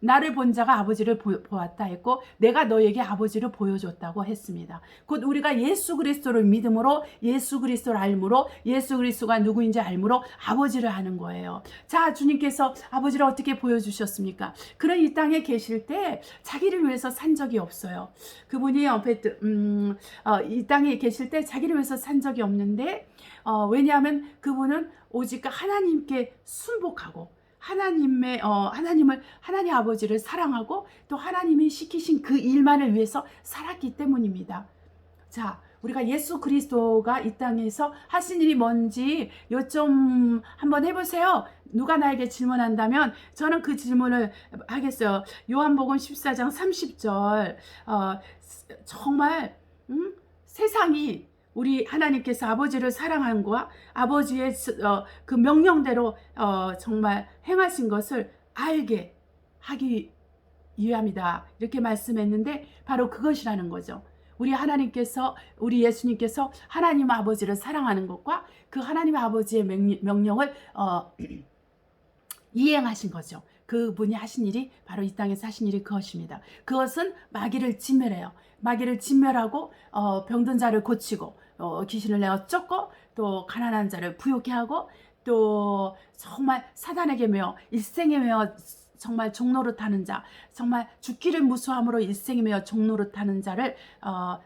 나를 본 자가 아버지를 보았다 했고 내가 너에게 아버지를 보여줬다고 했습니다. 곧 우리가 예수 그리스도를 믿음으로 예수 그리스도를 알므로 예수 그리스도가 누구인지 알므로 아버지를 아는 거예요. 자, 주님께서 아버지를 어떻게 보여주셨습니까? 그런 이 땅에 계실 때 자기를 위해서 산 적이 없어요. 그분이 이 땅에 계실 때 자기를 위해서 산 적이 없는데 왜냐하면 그분은 오직 하나님께 순복하고 하나님 아버지를 사랑하고 또 하나님이 시키신 그 일만을 위해서 살았기 때문입니다. 자, 우리가 예수 그리스도가 이 땅에서 하신 일이 뭔지 요점 한번 해보세요. 누가 나에게 질문한다면 저는 그 질문을 하겠어요. 요한복음 14장 30절 정말 세상이 우리 하나님께서 아버지를 사랑한 것과 아버지의 그 명령대로 정말 행하신 것을 알게 하기 위함이다. 이렇게 말씀했는데 바로 그것이라는 거죠. 우리 예수님께서 하나님 아버지를 사랑하는 것과 그 하나님 아버지의 명령을 이행하신 거죠. 그분이 하신 일이 바로 이 땅에서 하신 일이 그것입니다. 그것은 마귀를 진멸해요. 마귀를 진멸하고 병든 자를 고치고 귀신을 내어 쫓고 또 가난한 자를 부욕케 하고 또 정말 사단에게 매어 일생에 매어 정말 종노릇하는 자, 정말 죽기를 무수함으로 일생에 매어 종노릇하는 자를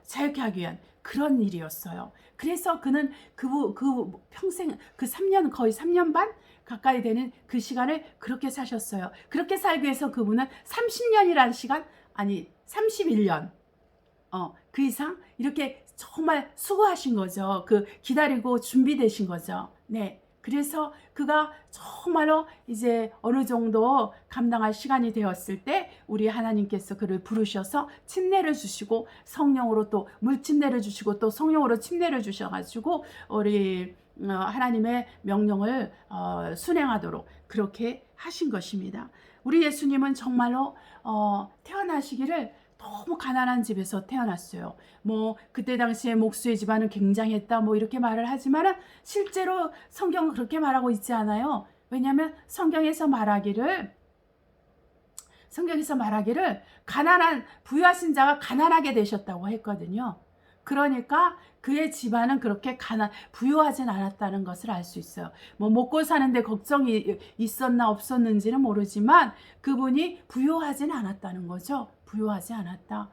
자유케 하기 위한 그런 일이었어요. 그래서 그는 평생 그 3년 거의 3년 반 가까이 되는 그 시간을 그렇게 사셨어요. 그렇게 살기 위해서 그분은 30년이라는 시간, 아니 31년 그 이상 이렇게 정말 수고하신 거죠. 그 기다리고 준비되신 거죠. 네. 그래서 그가 정말로 이제 어느 정도 감당할 시간이 되었을 때 우리 하나님께서 그를 부르셔서 침례를 주시고 성령으로 또 물침례를 주시고 또 성령으로 침례를 주셔가지고 우리 하나님의 명령을 순행하도록 그렇게 하신 것입니다. 우리 예수님은 정말로 태어나시기를 너무 가난한 집에서 태어났어요. 뭐 그때 당시에 목수의 집안은 굉장했다 뭐 이렇게 말을 하지만 실제로 성경은 그렇게 말하고 있지 않아요. 왜냐하면 성경에서 말하기를 가난한 부유하신 자가 가난하게 되셨다고 했거든요. 그러니까 그의 집안은 그렇게 부유하진 않았다는 것을 알 수 있어요. 뭐 먹고 사는데 걱정이 있었나 없었는지는 모르지만 그분이 부유하진 않았다는 거죠. 부유하지 않았다.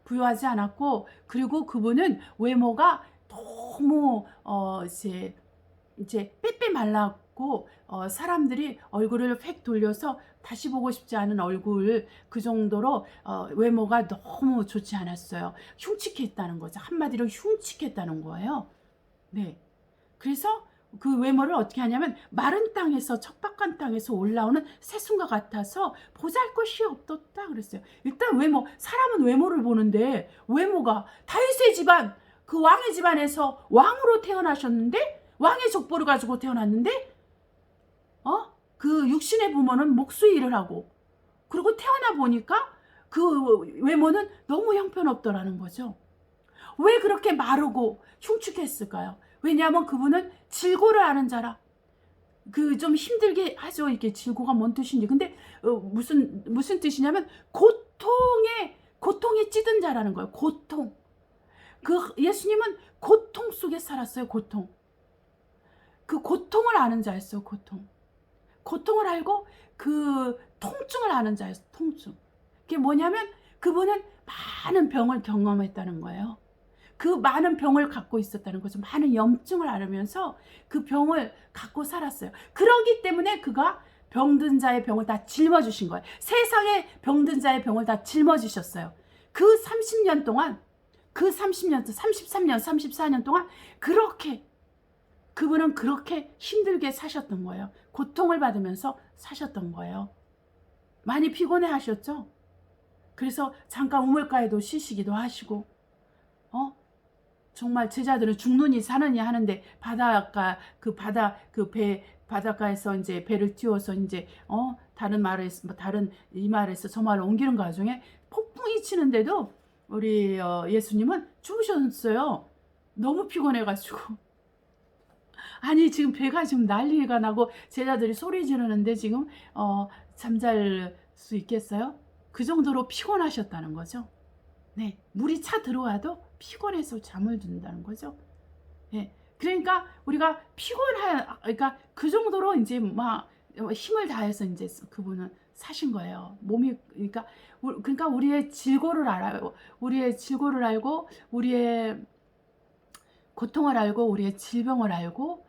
부유하지 않았고 그리고 그분은 외모가 너무 이제 빼빼 말랐고 사람들이 얼굴을 획 돌려서 다시 보고 싶지 않은 얼굴 그 정도로 외모가 너무 좋지 않았어요. 흉측했다는 거죠. 한마디로 흉측했다는 거예요. 네. 그래서 그 외모를 어떻게 하냐면 마른 땅에서 척박한 땅에서 올라오는 새순과 같아서 보잘것이 없었다 그랬어요. 일단 사람은 외모를 보는데 외모가 다윗의 집안 그 왕의 집안에서 왕으로 태어나셨는데 왕의 족보를 가지고 태어났는데 그 육신의 부모는 목수의 일을 하고 그리고 태어나 보니까 그 외모는 너무 형편없더라는 거죠. 왜 그렇게 마르고 흉측했을까요? 왜냐하면 그분은 질고를 하는 자라. 그 좀 힘들게 하죠. 이게 질고가 뭔 뜻인지. 근데 무슨 뜻이냐면 고통에 찌든 자라는 거예요. 고통. 그 예수님은 고통 속에 살았어요. 고통. 그 고통을 아는 자였어요. 고통을 알고 그 통증을 아는 자였어요. 통증. 그게 뭐냐면 그분은 많은 병을 경험했다는 거예요. 그 많은 병을 갖고 있었다는 거죠. 많은 염증을 앓으면서 그 병을 갖고 살았어요. 그러기 때문에 그가 병든 자의 병을 다 짊어주신 거예요. 세상에 병든 자의 병을 다 짊어주셨어요. 그 30년 동안, 그 33년, 34년 동안 그분은 그렇게 힘들게 사셨던 거예요. 고통을 받으면서 사셨던 거예요. 많이 피곤해 하셨죠? 그래서 잠깐 우물가에도 쉬시기도 하시고, 정말 제자들은 죽느니 사느니 하는데 바닷가에서 이제 배를 띄워서 이제 다른 이 말에서 저 말을 옮기는 과정에 폭풍이 치는데도 우리 예수님은 주무셨어요. 너무 피곤해가지고. 아니 지금 배가 지금 난리가 나고 제자들이 소리 지르는데 지금 잠잘 수 있겠어요? 그 정도로 피곤하셨다는 거죠. 네, 물이 차 들어와도 피곤해서 잠을 든다는 거죠. 네, 그러니까 우리가 그러니까 그 정도로 이제 막 힘을 다해서 이제 그분은 사신 거예요. 몸이 그러니까 우리의 질고를 알아요. 우리의 질고를 알고 우리의 고통을 알고 우리의 질병을 알고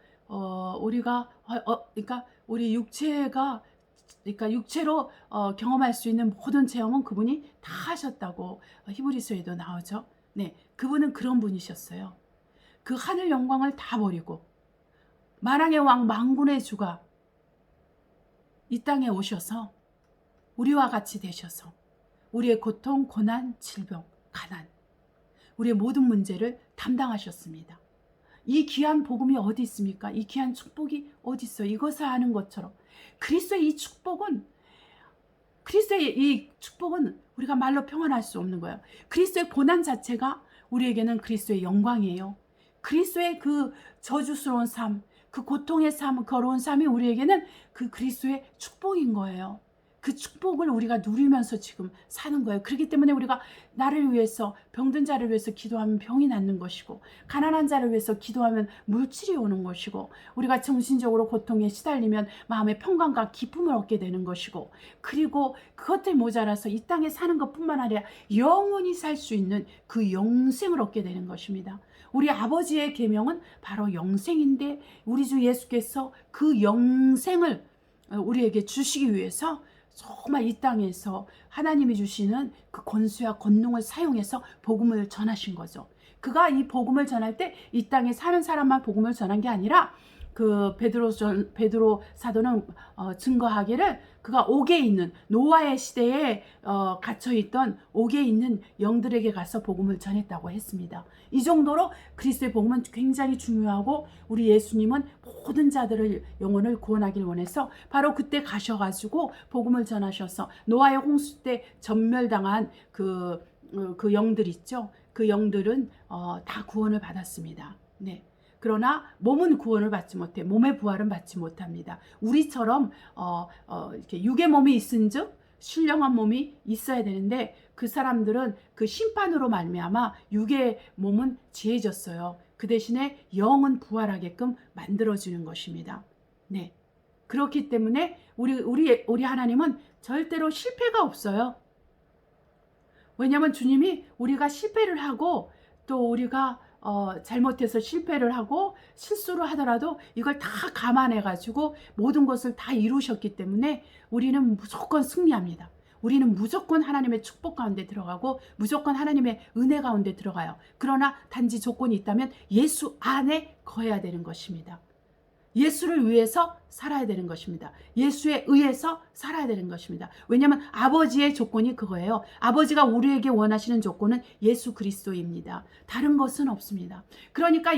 우리가 그러니까 우리 육체가 그러니까 육체로 경험할 수 있는 모든 체험은 그분이 다 하셨다고 히브리서에도 나오죠. 네, 그분은 그런 분이셨어요. 그 하늘 영광을 다 버리고 만왕의 왕 만군의 주가 이 땅에 오셔서 우리와 같이 되셔서 우리의 고통, 고난, 질병, 가난 우리의 모든 문제를 담당하셨습니다. 이 귀한 복음이 어디 있습니까? 이 귀한 축복이 어디 있어요? 이것을 아는 것처럼 그리스도의 이 축복은 우리가 말로 표현할 수 없는 거예요. 그리스도의 고난 자체가 우리에게는 그리스도의 영광이에요. 그리스도의 그 저주스러운 삶, 그 고통의 삶, 거로운 삶이 우리에게는 그 그리스도의 축복인 거예요. 그 축복을 우리가 누리면서 지금 사는 거예요. 그렇기 때문에 우리가 나를 위해서 병든 자를 위해서 기도하면 병이 낫는 것이고 가난한 자를 위해서 기도하면 물질이 오는 것이고 우리가 정신적으로 고통에 시달리면 마음의 평강과 기쁨을 얻게 되는 것이고 그리고 그것들 모자라서 이 땅에 사는 것뿐만 아니라 영원히 살 수 있는 그 영생을 얻게 되는 것입니다. 우리 아버지의 계명은 바로 영생인데 우리 주 예수께서 그 영생을 우리에게 주시기 위해서 정말 이 땅에서 하나님이 주시는 그 권수와 권능을 사용해서 복음을 전하신 거죠. 그가 이 복음을 전할 때 이 땅에 사는 사람만 복음을 전한 게 아니라 그 베드로 사도는 증거하기를 그가 옥에 있는 노아의 시대에 갇혀있던 옥에 있는 영들에게 가서 복음을 전했다고 했습니다. 이 정도로 그리스도의 복음은 굉장히 중요하고 우리 예수님은 모든 자들의 영혼을 구원하길 원해서 바로 그때 가셔가지고 복음을 전하셔서 노아의 홍수 때 전멸당한 그 영들 있죠. 그 영들은 다 구원을 받았습니다. 네. 그러나 몸은 구원을 받지 못해 몸의 부활은 받지 못합니다. 우리처럼 이렇게 육의 몸이 있은즉 신령한 몸이 있어야 되는데 그 사람들은 그 심판으로 말미암아 육의 몸은 지해졌어요. 그 대신에 영은 부활하게끔 만들어지는 것입니다. 네, 그렇기 때문에 우리 하나님은 절대로 실패가 없어요. 왜냐하면 주님이 우리가 실패를 하고 또 우리가 잘못해서 실패를 하고 실수를 하더라도 이걸 다 감안해가지고 모든 것을 다 이루셨기 때문에 우리는 무조건 승리합니다. 우리는 무조건 하나님의 축복 가운데 들어가고 무조건 하나님의 은혜 가운데 들어가요. 그러나 단지 조건이 있다면 예수 안에 거해야 되는 것입니다. 예수를 위해서 살아야 되는 것입니다. 예수에 의해서 살아야 되는 것입니다. 왜냐하면 아버지의 조건이 그거예요. 아버지가 우리에게 원하시는 조건은 예수 그리스도입니다. 다른 것은 없습니다. 그러니까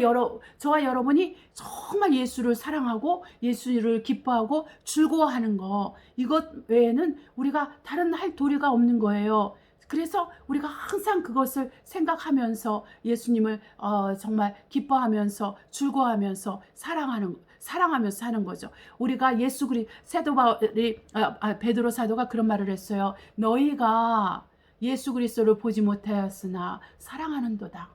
저와 여러분이 정말 예수를 사랑하고 예수를 기뻐하고 즐거워하는 거 이것 외에는 우리가 다른 할 도리가 없는 거예요. 그래서 우리가 항상 그것을 생각하면서 예수님을 정말 기뻐하면서 즐거워하면서 사랑하면서 사는 거죠. 우리가 베드로 사도가 그런 말을 했어요. 너희가 예수 그리스도를 보지 못하였으나 사랑하는도다.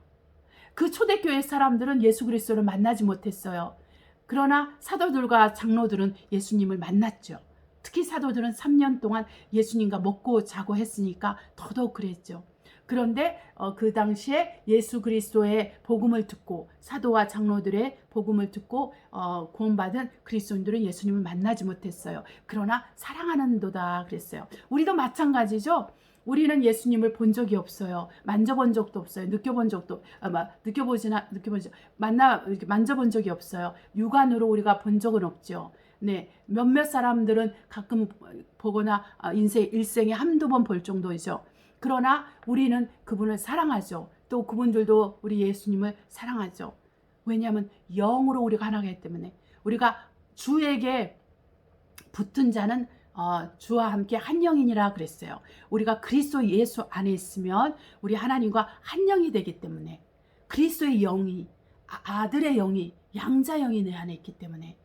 그 초대교회 사람들은 예수 그리스도를 만나지 못했어요. 그러나 사도들과 장로들은 예수님을 만났죠. 특히 사도들은 3년 동안 예수님과 먹고 자고 했으니까 더더욱 그랬죠. 그런데 그 당시에 예수 그리스도의 복음을 듣고 사도와 장로들의 복음을 듣고 구원받은 그리스도인들은 예수님을 만나지 못했어요. 그러나 사랑하는도다 그랬어요. 우리도 마찬가지죠. 우리는 예수님을 본 적이 없어요. 만져본 적도 없어요. 만져본 적이 없어요. 육안으로 우리가 본 적은 없죠. 네, 몇몇 사람들은 가끔 보거나 일생에 한두 번 볼 정도이죠. 그러나 우리는 그분을 사랑하죠. 또 그분들도 우리 예수님을 사랑하죠. 왜냐하면 영으로 우리가 하나가 있기 때문에. 우리가 주에게 붙은 자는 주와 함께 한 영이니라 그랬어요. 우리가 그리스도 예수 안에 있으면 우리 하나님과 한 영이 되기 때문에, 그리스도의 영이, 아들의 영이, 양자 영이 내 안에 있기 때문에,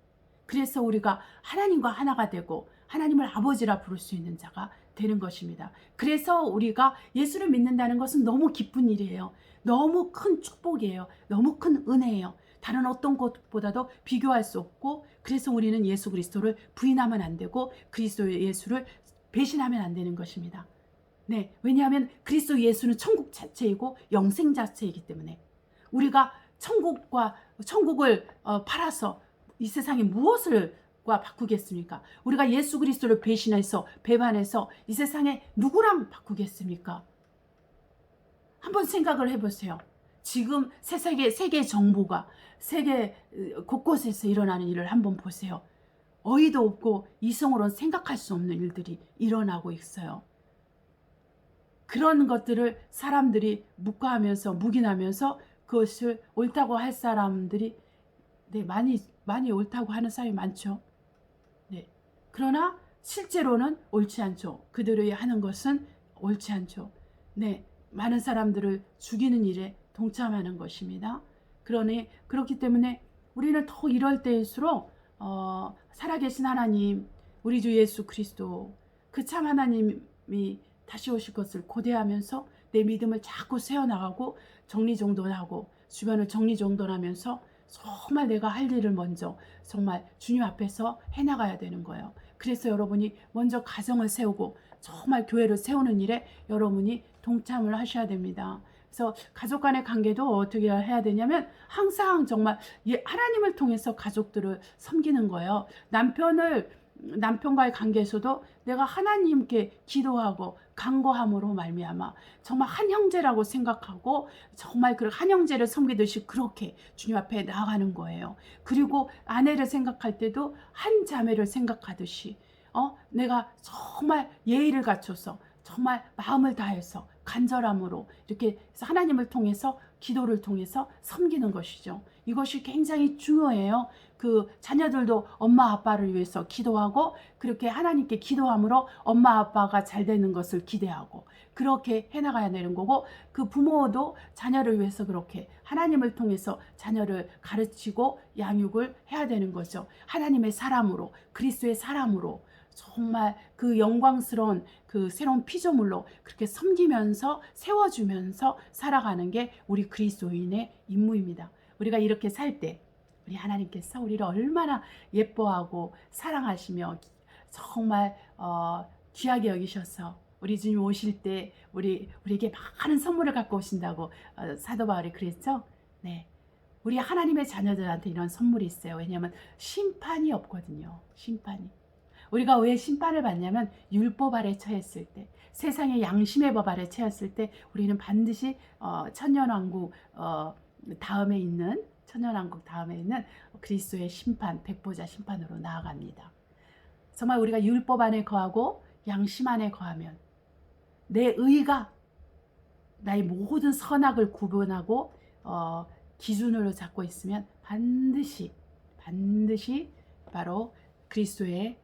그래서 우리가 하나님과 하나가 되고 하나님을 아버지라 부를 수 있는 자가 되는 것입니다. 그래서 우리가 예수를 믿는다는 것은 너무 기쁜 일이에요. 너무 큰 축복이에요. 너무 큰 은혜예요. 다른 어떤 것보다도 비교할 수 없고, 그래서 우리는 예수 그리스도를 부인하면 안 되고 그리스도 예수를 배신하면 안 되는 것입니다. 네, 왜냐하면 그리스도 예수는 천국 자체이고 영생 자체이기 때문에, 우리가 천국을 팔아서 이 세상에 무엇을 바꾸겠습니까? 우리가 예수 그리스도를 배신해서 배반해서 이 세상에 누구랑 바꾸겠습니까? 한번 생각을 해보세요. 지금 세계 정보가 세계 곳곳에서 일어나는 일을 한번 보세요. 어이도 없고 이성으로는 생각할 수 없는 일들이 일어나고 있어요. 그런 것들을 사람들이 묵인하면서 그것을 옳다고 할 사람들이, 네, 많이 옳다고 하는 사람이 많죠. 네. 그러나 실제로는 옳지 않죠. 그들이 하는 것은 옳지 않죠. 네. 많은 사람들을 죽이는 일에 동참하는 것입니다. 그렇기 때문에 우리는 더 이럴 때일수록 살아계신 하나님, 우리 주 예수 그리스도, 그 참 하나님이 다시 오실 것을 고대하면서 내 믿음을 자꾸 세워나가고 정리정돈하고 주변을 정리정돈하면서 정말 내가 할 일을 먼저 정말 주님 앞에서 해나가야 되는 거예요. 그래서 여러분이 먼저 가정을 세우고 정말 교회를 세우는 일에 여러분이 동참을 하셔야 됩니다. 그래서 가족 간의 관계도 어떻게 해야 되냐면 항상 정말 하나님을 통해서 가족들을 섬기는 거예요. 남편과의 관계에서도 내가 하나님께 기도하고 간구함으로 말미암아 정말 한 형제라고 생각하고 정말 그 한 형제를 섬기듯이 그렇게 주님 앞에 나아가는 거예요. 그리고 아내를 생각할 때도 한 자매를 생각하듯이 내가 정말 예의를 갖춰서 정말 마음을 다해서 간절함으로 이렇게 하나님을 통해서 기도를 통해서 섬기는 것이죠. 이것이 굉장히 중요해요. 그 자녀들도 엄마 아빠를 위해서 기도하고 그렇게 하나님께 기도함으로 엄마 아빠가 잘 되는 것을 기대하고 그렇게 해나가야 되는 거고, 그 부모도 자녀를 위해서 그렇게 하나님을 통해서 자녀를 가르치고 양육을 해야 되는 거죠. 하나님의 사람으로, 그리스도의 사람으로 정말 그 영광스러운 그 새로운 피조물로 그렇게 섬기면서 세워주면서 살아가는 게 우리 그리스도인의 임무입니다. 우리가 이렇게 살 때 우리 하나님께서 우리를 얼마나 예뻐하고 사랑하시며 정말 귀하게 여기셔서 우리 주님 오실 때 우리에게 많은 선물을 갖고 오신다고 사도 바울이 그랬죠. 네, 우리 하나님의 자녀들한테 이런 선물이 있어요. 왜냐하면 심판이 없거든요. 심판이. 우리가 왜 심판을 받냐면 율법 아래 처했을 때, 세상의 양심의 법 아래 처했을 때 우리는 반드시 천년왕국 다음에 있는 그리스도의 심판, 백보자 심판으로 나아갑니다. 정말 우리가 율법 안에 거하고 양심 안에 거하면 내 의가 나의 모든 선악을 구분하고 기준으로 잡고 있으면 반드시 바로 그리스도의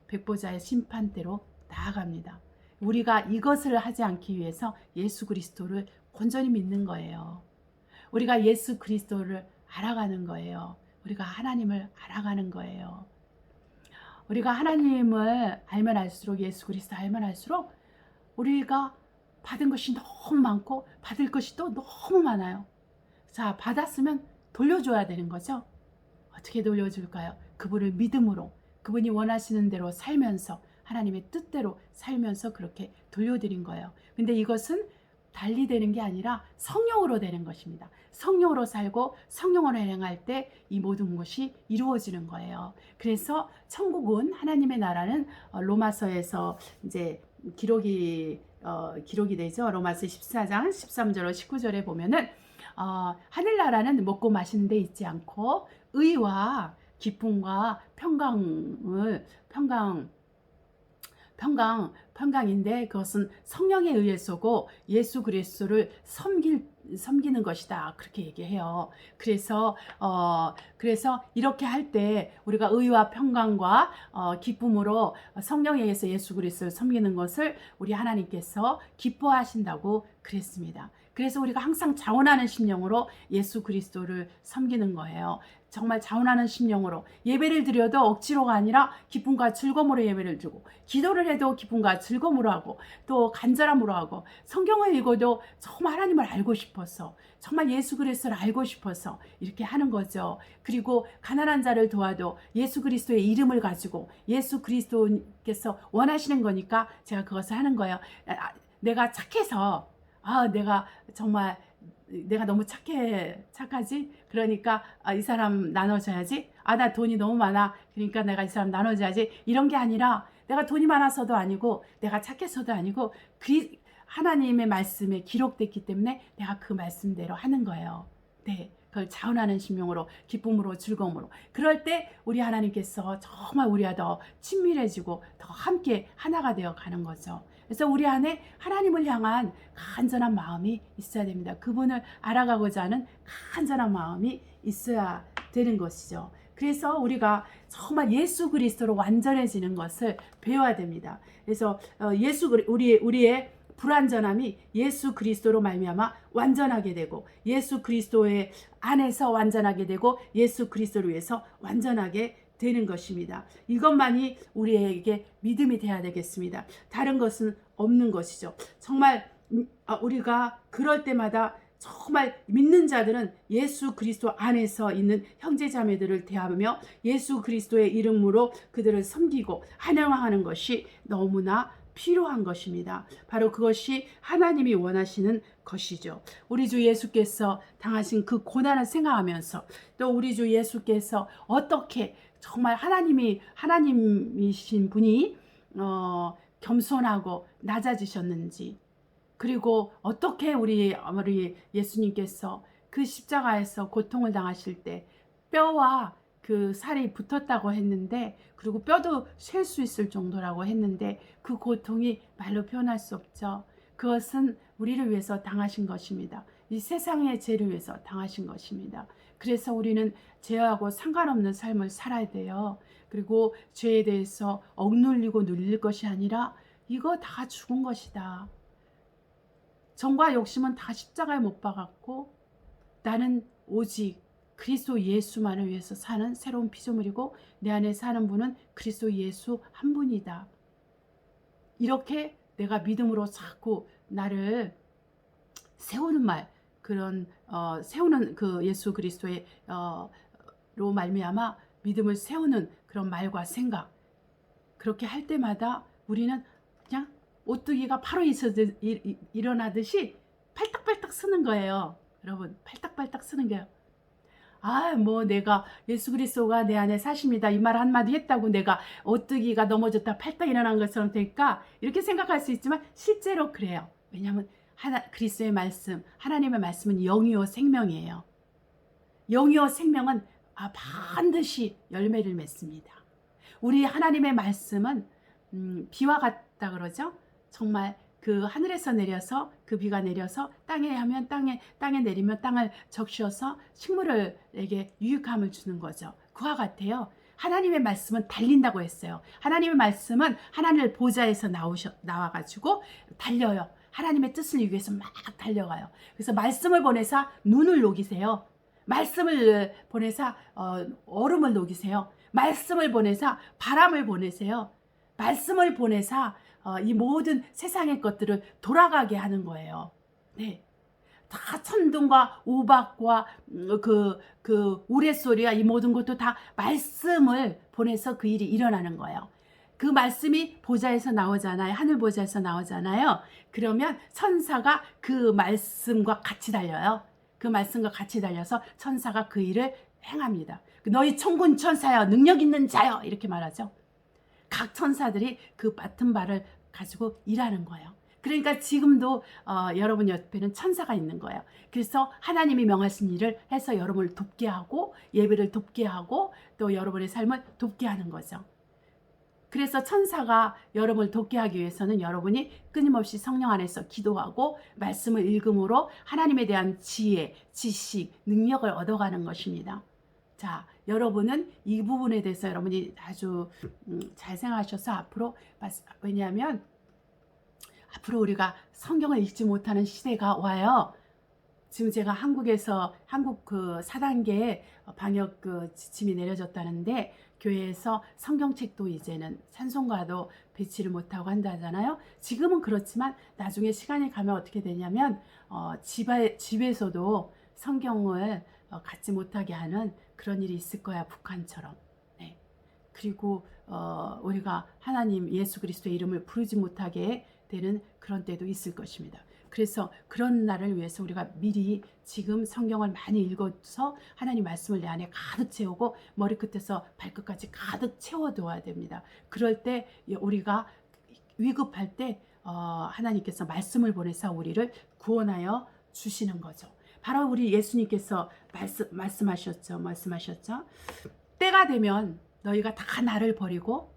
백보자의 심판대로 나아갑니다. 우리가 이것을 하지 않기 위해서 예수 그리스도를 온전히 믿는 거예요. 우리가 예수 그리스도를 알아가는 거예요. 우리가 하나님을 알아가는 거예요. 우리가 하나님을 알면 알수록, 예수 그리스도 알면 알수록 우리가 받은 것이 너무 많고 받을 것이 또 너무 많아요. 자, 받았으면 돌려줘야 되는 거죠. 어떻게 돌려줄까요? 그분을 믿음으로, 그분이 원하시는 대로 살면서, 하나님의 뜻대로 살면서 그렇게 돌려드린 거예요. 근데 이것은 달리 되는 게 아니라 성령으로 되는 것입니다. 성령으로 살고 성령으로 행할 때 이 모든 것이 이루어지는 거예요. 그래서 천국은, 하나님의 나라는 로마서에서 이제 기록이 되죠. 로마서 14장 13절로 19절에 보면은 하늘나라는 먹고 마시는 데 있지 않고 평강 평강인데 그것은 성령에 의해서고 예수 그리스도를 섬기는 것이다. 그렇게 얘기해요. 그래서 이렇게 할 때 우리가 의와 평강과 기쁨으로 성령에 의해서 예수 그리스도를 섬기는 것을 우리 하나님께서 기뻐하신다고 그랬습니다. 그래서 우리가 항상 자원하는 심령으로 예수 그리스도를 섬기는 거예요. 정말 자원하는 심령으로 예배를 드려도 억지로가 아니라 기쁨과 즐거움으로 예배를 드리고, 기도를 해도 기쁨과 즐거움으로 하고, 또 간절함으로 하고, 성경을 읽어도 정말 하나님을 알고 싶어서, 정말 예수 그리스도를 알고 싶어서 이렇게 하는 거죠. 그리고 가난한 자를 도와도 예수 그리스도의 이름을 가지고 예수 그리스도께서 원하시는 거니까 제가 그것을 하는 거예요. 내가 착해서 내가 너무 착하지? 그러니까 이 사람 나눠줘야지. 나 돈이 너무 많아. 그러니까 내가 이 사람 나눠줘야지. 이런 게 아니라 내가 돈이 많아서도 아니고 내가 착해서도 아니고 하나님의 말씀에 기록됐기 때문에 내가 그 말씀대로 하는 거예요. 네, 그걸 자원하는 심령으로, 기쁨으로, 즐거움으로. 그럴 때 우리 하나님께서 정말 우리와 더 친밀해지고 더 함께 하나가 되어 가는 거죠. 그래서 우리 안에 하나님을 향한 간절한 마음이 있어야 됩니다. 그분을 알아가고자 하는 간절한 마음이 있어야 되는 것이죠. 그래서 우리가 정말 예수 그리스도로 완전해지는 것을 배워야 됩니다. 그래서 우리의 불완전함이 예수 그리스도로 말미암아 완전하게 되고, 예수 그리스도의 안에서 완전하게 되고, 예수 그리스도를 위해서 완전하게 되는 것입니다. 이것만이 우리에게 믿음이 되어야 되겠습니다. 다른 것은 없는 것이죠. 정말 우리가 그럴 때마다 정말 믿는 자들은 예수 그리스도 안에서 있는 형제자매들을 대하며 예수 그리스도의 이름으로 그들을 섬기고 환영하는 것이 너무나 필요한 것입니다. 바로 그것이 하나님이 원하시는 것이죠. 우리 주 예수께서 당하신 그 고난을 생각하면서, 또 우리 주 예수께서 어떻게 정말 하나님이신 분이 겸손하고 낮아지셨는지, 그리고 어떻게 우리 예수님께서 그 십자가에서 고통을 당하실 때 뼈와 그 살이 붙었다고 했는데, 그리고 뼈도 셀 수 있을 정도라고 했는데, 그 고통이 말로 표현할 수 없죠. 그것은 우리를 위해서 당하신 것입니다. 이 세상의 죄를 위해서 당하신 것입니다. 그래서 우리는 죄하고 상관없는 삶을 살아야 돼요. 그리고 죄에 대해서 억눌리고 눌릴 것이 아니라 이거 다 죽은 것이다. 정과 욕심은 다 십자가에 못 박았고, 나는 오직 그리스도 예수만을 위해서 사는 새로운 피조물이고, 내 안에 사는 분은 그리스도 예수 한 분이다. 이렇게 내가 믿음으로 자꾸 나를 세우는 말, 세우는 그 예수 그리스도의 로 말미암아 믿음을 세우는 그런 말과 생각, 그렇게 할 때마다 우리는 그냥 오뚜기가 바로 일어나듯이 팔딱팔딱 쓰는 거예요. 여러분, 팔딱팔딱 쓰는 거예요. 내가 예수 그리스도가 내 안에 사십니다, 이 말 한마디 했다고 내가 오뚜기가 넘어졌다 팔딱 일어난 것처럼 되니까 이렇게 생각할 수 있지만 실제로 그래요. 왜냐하면 그리스도의 말씀, 하나님의 말씀은 영이요 생명이에요. 영이요 생명은 반드시 열매를 맺습니다. 우리 하나님의 말씀은 비와 같다 그러죠. 정말 그 하늘에서 내려서 그 비가 내려서 땅에 하면 땅에 내리면 땅을 적셔서 식물에게 유익함을 주는 거죠. 그와 같아요. 하나님의 말씀은 달린다고 했어요. 하나님의 말씀은 하나님 보좌에서 나와가지고 달려요. 하나님의 뜻을 위해서 막 달려가요. 그래서 말씀을 보내서 눈을 녹이세요. 말씀을 보내서 얼음을 녹이세요. 말씀을 보내서 바람을 보내세요. 말씀을 보내서 이 모든 세상의 것들을 돌아가게 하는 거예요. 네. 다 천둥과 우박과 그 우레소리와 이 모든 것도 다 말씀을 보내서 그 일이 일어나는 거예요. 그 말씀이 보좌에서 나오잖아요. 하늘 보좌에서 나오잖아요. 그러면 천사가 그 말씀과 같이 달려요. 그 말씀과 같이 달려서 천사가 그 일을 행합니다. 너희 천군 천사여, 능력 있는 자여, 이렇게 말하죠. 각 천사들이 그 맡은 바를 가지고 일하는 거예요. 그러니까 지금도 여러분 옆에는 천사가 있는 거예요. 그래서 하나님이 명하신 일을 해서 여러분을 돕게 하고, 예배를 돕게 하고, 또 여러분의 삶을 돕게 하는 거죠. 그래서 천사가 여러분을 돕게 하기 위해서는 여러분이 끊임없이 성령 안에서 기도하고 말씀을 읽음으로 하나님에 대한 지혜, 지식, 능력을 얻어가는 것입니다. 자, 여러분은 이 부분에 대해서 여러분이 아주 잘 생각하셔서 앞으로, 왜냐하면 앞으로 우리가 성경을 읽지 못하는 시대가 와요. 지금 제가 한국에서 한국 그 4단계 방역 그 지침이 내려졌다는데 교회에서 성경책도 이제는 찬송가도 배치를 못하고 한다잖아요. 지금은 그렇지만 나중에 시간이 가면 어떻게 되냐면 집에서도 성경을 갖지 못하게 하는 그런 일이 있을 거야, 북한처럼. 네. 그리고 우리가 하나님 예수 그리스도의 이름을 부르지 못하게 되는 그런 때도 있을 것입니다. 그래서 그런 날을 위해서 우리가 미리 지금 성경을 많이 읽어서 하나님 말씀을 내 안에 가득 채우고 머리끝에서 발끝까지 가득 채워둬야 됩니다. 그럴 때 우리가 위급할 때 하나님께서 말씀을 보내서 우리를 구원하여 주시는 거죠. 바로 우리 예수님께서 말씀하셨죠. 때가 되면 너희가 다 나를 버리고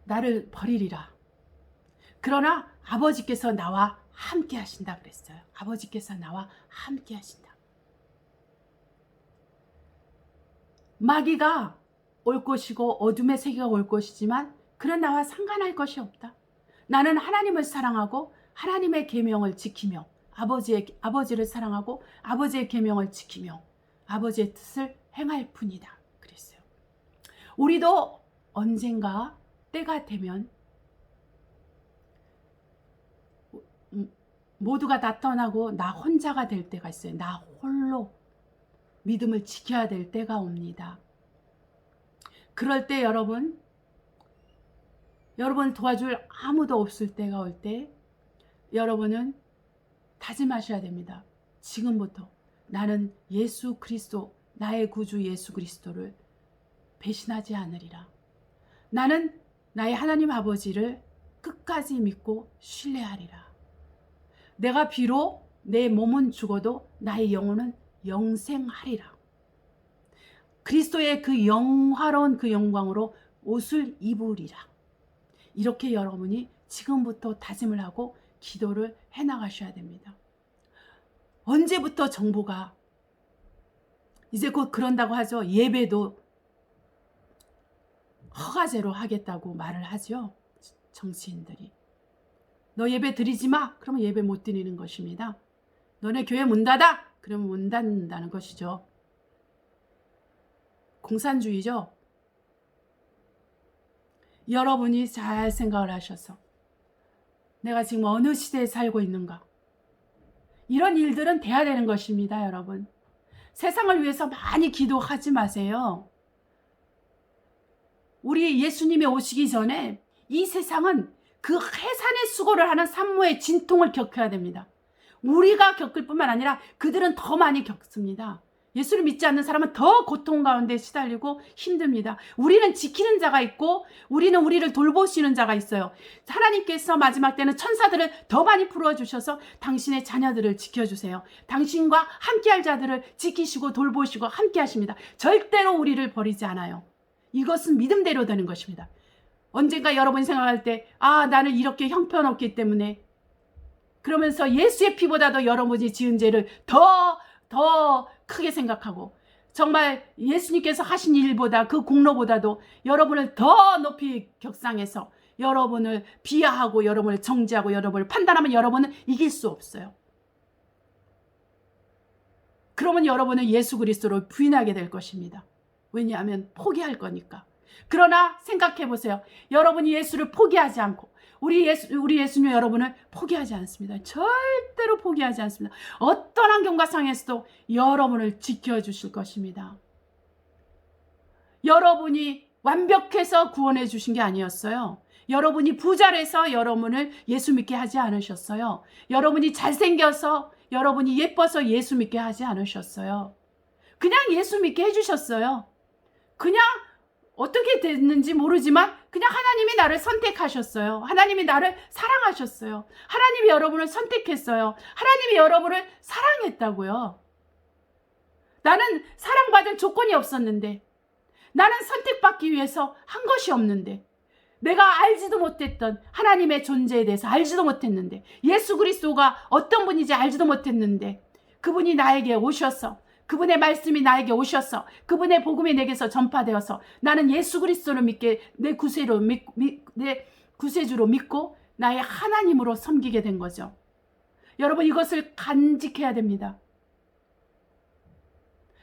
나를 버리리라. 그러나 아버지께서 나와 함께 하신다 그랬어요. 아버지께서 나와 함께 하신다. 마귀가 올 것이고 어둠의 세계가 올 것이지만 그런 나와 상관할 것이 없다. 나는 하나님을 사랑하고 하나님의 계명을 지키며 아버지를 사랑하고 아버지의 계명을 지키며 아버지의 뜻을 행할 뿐이다 그랬어요. 우리도 언젠가 때가 되면 모두가 다 떠나고 나 혼자가 될 때가 있어요. 나 홀로 믿음을 지켜야 될 때가 옵니다. 그럴 때 여러분 도와줄 아무도 없을 때가 올 때 여러분은 다짐하셔야 됩니다. 지금부터 나는 예수 그리스도, 나의 구주 예수 그리스도를 배신하지 않으리라. 나는 나의 하나님 아버지를 끝까지 믿고 신뢰하리라. 내가 비록 내 몸은 죽어도 나의 영혼은 영생하리라. 그리스도의 그 영화로운 그 영광으로 옷을 입으리라. 이렇게 여러분이 지금부터 다짐을 하고 기도를 해나가셔야 됩니다. 언제부터 정부가 이제 곧 그런다고 하죠. 예배도 허가제로 하겠다고 말을 하죠. 정치인들이. 너 예배 드리지 마. 그러면 예배 못 드리는 것입니다. 너네 교회 문 닫아. 그러면 문 닫는다는 것이죠. 공산주의죠. 여러분이 잘 생각을 하셔서 내가 지금 어느 시대에 살고 있는가. 이런 일들은 돼야 되는 것입니다. 여러분. 세상을 위해서 많이 기도하지 마세요. 우리 예수님이 오시기 전에 이 세상은 그 해산의 수고를 하는 산모의 진통을 겪어야 됩니다. 우리가 겪을 뿐만 아니라 그들은 더 많이 겪습니다. 예수를 믿지 않는 사람은 더 고통 가운데 시달리고 힘듭니다. 우리는 지키는 자가 있고 우리는 우리를 돌보시는 자가 있어요. 하나님께서 마지막 때는 천사들을 더 많이 풀어주셔서 당신의 자녀들을 지켜주세요. 당신과 함께할 자들을 지키시고 돌보시고 함께하십니다. 절대로 우리를 버리지 않아요. 이것은 믿음대로 되는 것입니다. 언젠가 여러분이 생각할 때 나는 이렇게 형편없기 때문에 그러면서 예수의 피보다도 여러분이 지은 죄를 더 크게 생각하고 정말 예수님께서 하신 일보다 그 공로보다도 여러분을 더 높이 격상해서 여러분을 비하하고 여러분을 정죄하고 여러분을 판단하면 여러분은 이길 수 없어요. 그러면 여러분은 예수 그리스도를 부인하게 될 것입니다. 왜냐하면 포기할 거니까. 그러나 생각해 보세요. 여러분이 예수를 포기하지 않고 우리 예수님 여러분을 포기하지 않습니다. 절대로 포기하지 않습니다. 어떤 환경과 상황에서도 여러분을 지켜주실 것입니다. 여러분이 완벽해서 구원해 주신 게 아니었어요. 여러분이 부자라서 여러분을 예수 믿게 하지 않으셨어요. 여러분이 잘생겨서 여러분이 예뻐서 예수 믿게 하지 않으셨어요. 그냥 예수 믿게 해주셨어요. 그냥 어떻게 됐는지 모르지만 그냥 하나님이 나를 선택하셨어요. 하나님이 나를 사랑하셨어요. 하나님이 여러분을 선택했어요. 하나님이 여러분을 사랑했다고요. 나는 사랑받을 조건이 없었는데 나는 선택받기 위해서 한 것이 없는데, 내가 알지도 못했던 하나님의 존재에 대해서 알지도 못했는데, 예수 그리스도가 어떤 분인지 알지도 못했는데, 그분이 나에게 오셔서, 그분의 말씀이 나에게 오셔서, 그분의 복음이 내게서 전파되어서 나는 예수 그리스도를 믿게 내 구세주로 믿고 나의 하나님으로 섬기게 된 거죠. 여러분, 이것을 간직해야 됩니다.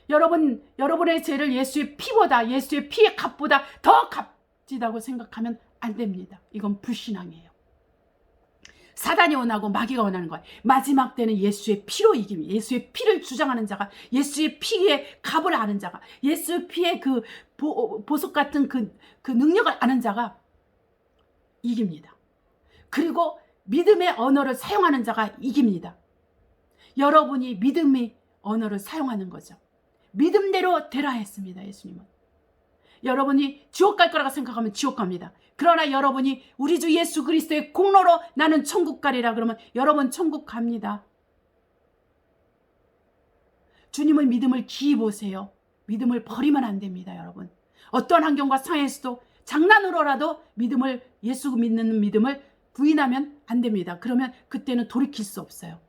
여러분의 죄를 예수의 피보다, 예수의 피의 값보다 더 값지다고 생각하면 안 됩니다. 이건 불신앙이에요. 사단이 원하고 마귀가 원하는 거예요. 마지막 때는 예수의 피로 이깁니다. 예수의 피를 주장하는 자가, 예수의 피의 값을 아는 자가, 예수의 피의 그 보석 같은 그 능력을 아는 자가 이깁니다. 그리고 믿음의 언어를 사용하는 자가 이깁니다. 여러분이 믿음의 언어를 사용하는 거죠. 믿음대로 되라 했습니다. 예수님은. 여러분이 지옥 갈 거라고 생각하면 지옥 갑니다. 그러나 여러분이 우리 주 예수 그리스도의 공로로 나는 천국 가리라 그러면 여러분 천국 갑니다. 주님의 믿음을 기이 보세요. 믿음을 버리면 안 됩니다. 여러분. 어떤 환경과 상황에서도 장난으로라도 예수 믿는 믿음을 부인하면 안 됩니다. 그러면 그때는 돌이킬 수 없어요.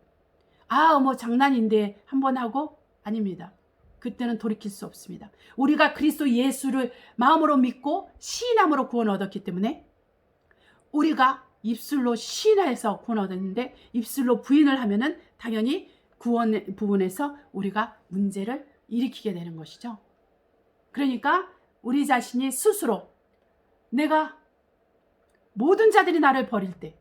뭐 장난인데 한번 하고, 아닙니다. 그때는 돌이킬 수 없습니다. 우리가 그리스도 예수를 마음으로 믿고 시인함으로 구원을 얻었기 때문에, 우리가 입술로 시인해서 구원을 얻었는데 입술로 부인을 하면은 당연히 구원 부분에서 우리가 문제를 일으키게 되는 것이죠. 그러니까 우리 자신이 스스로, 내가 모든 자들이 나를 버릴 때,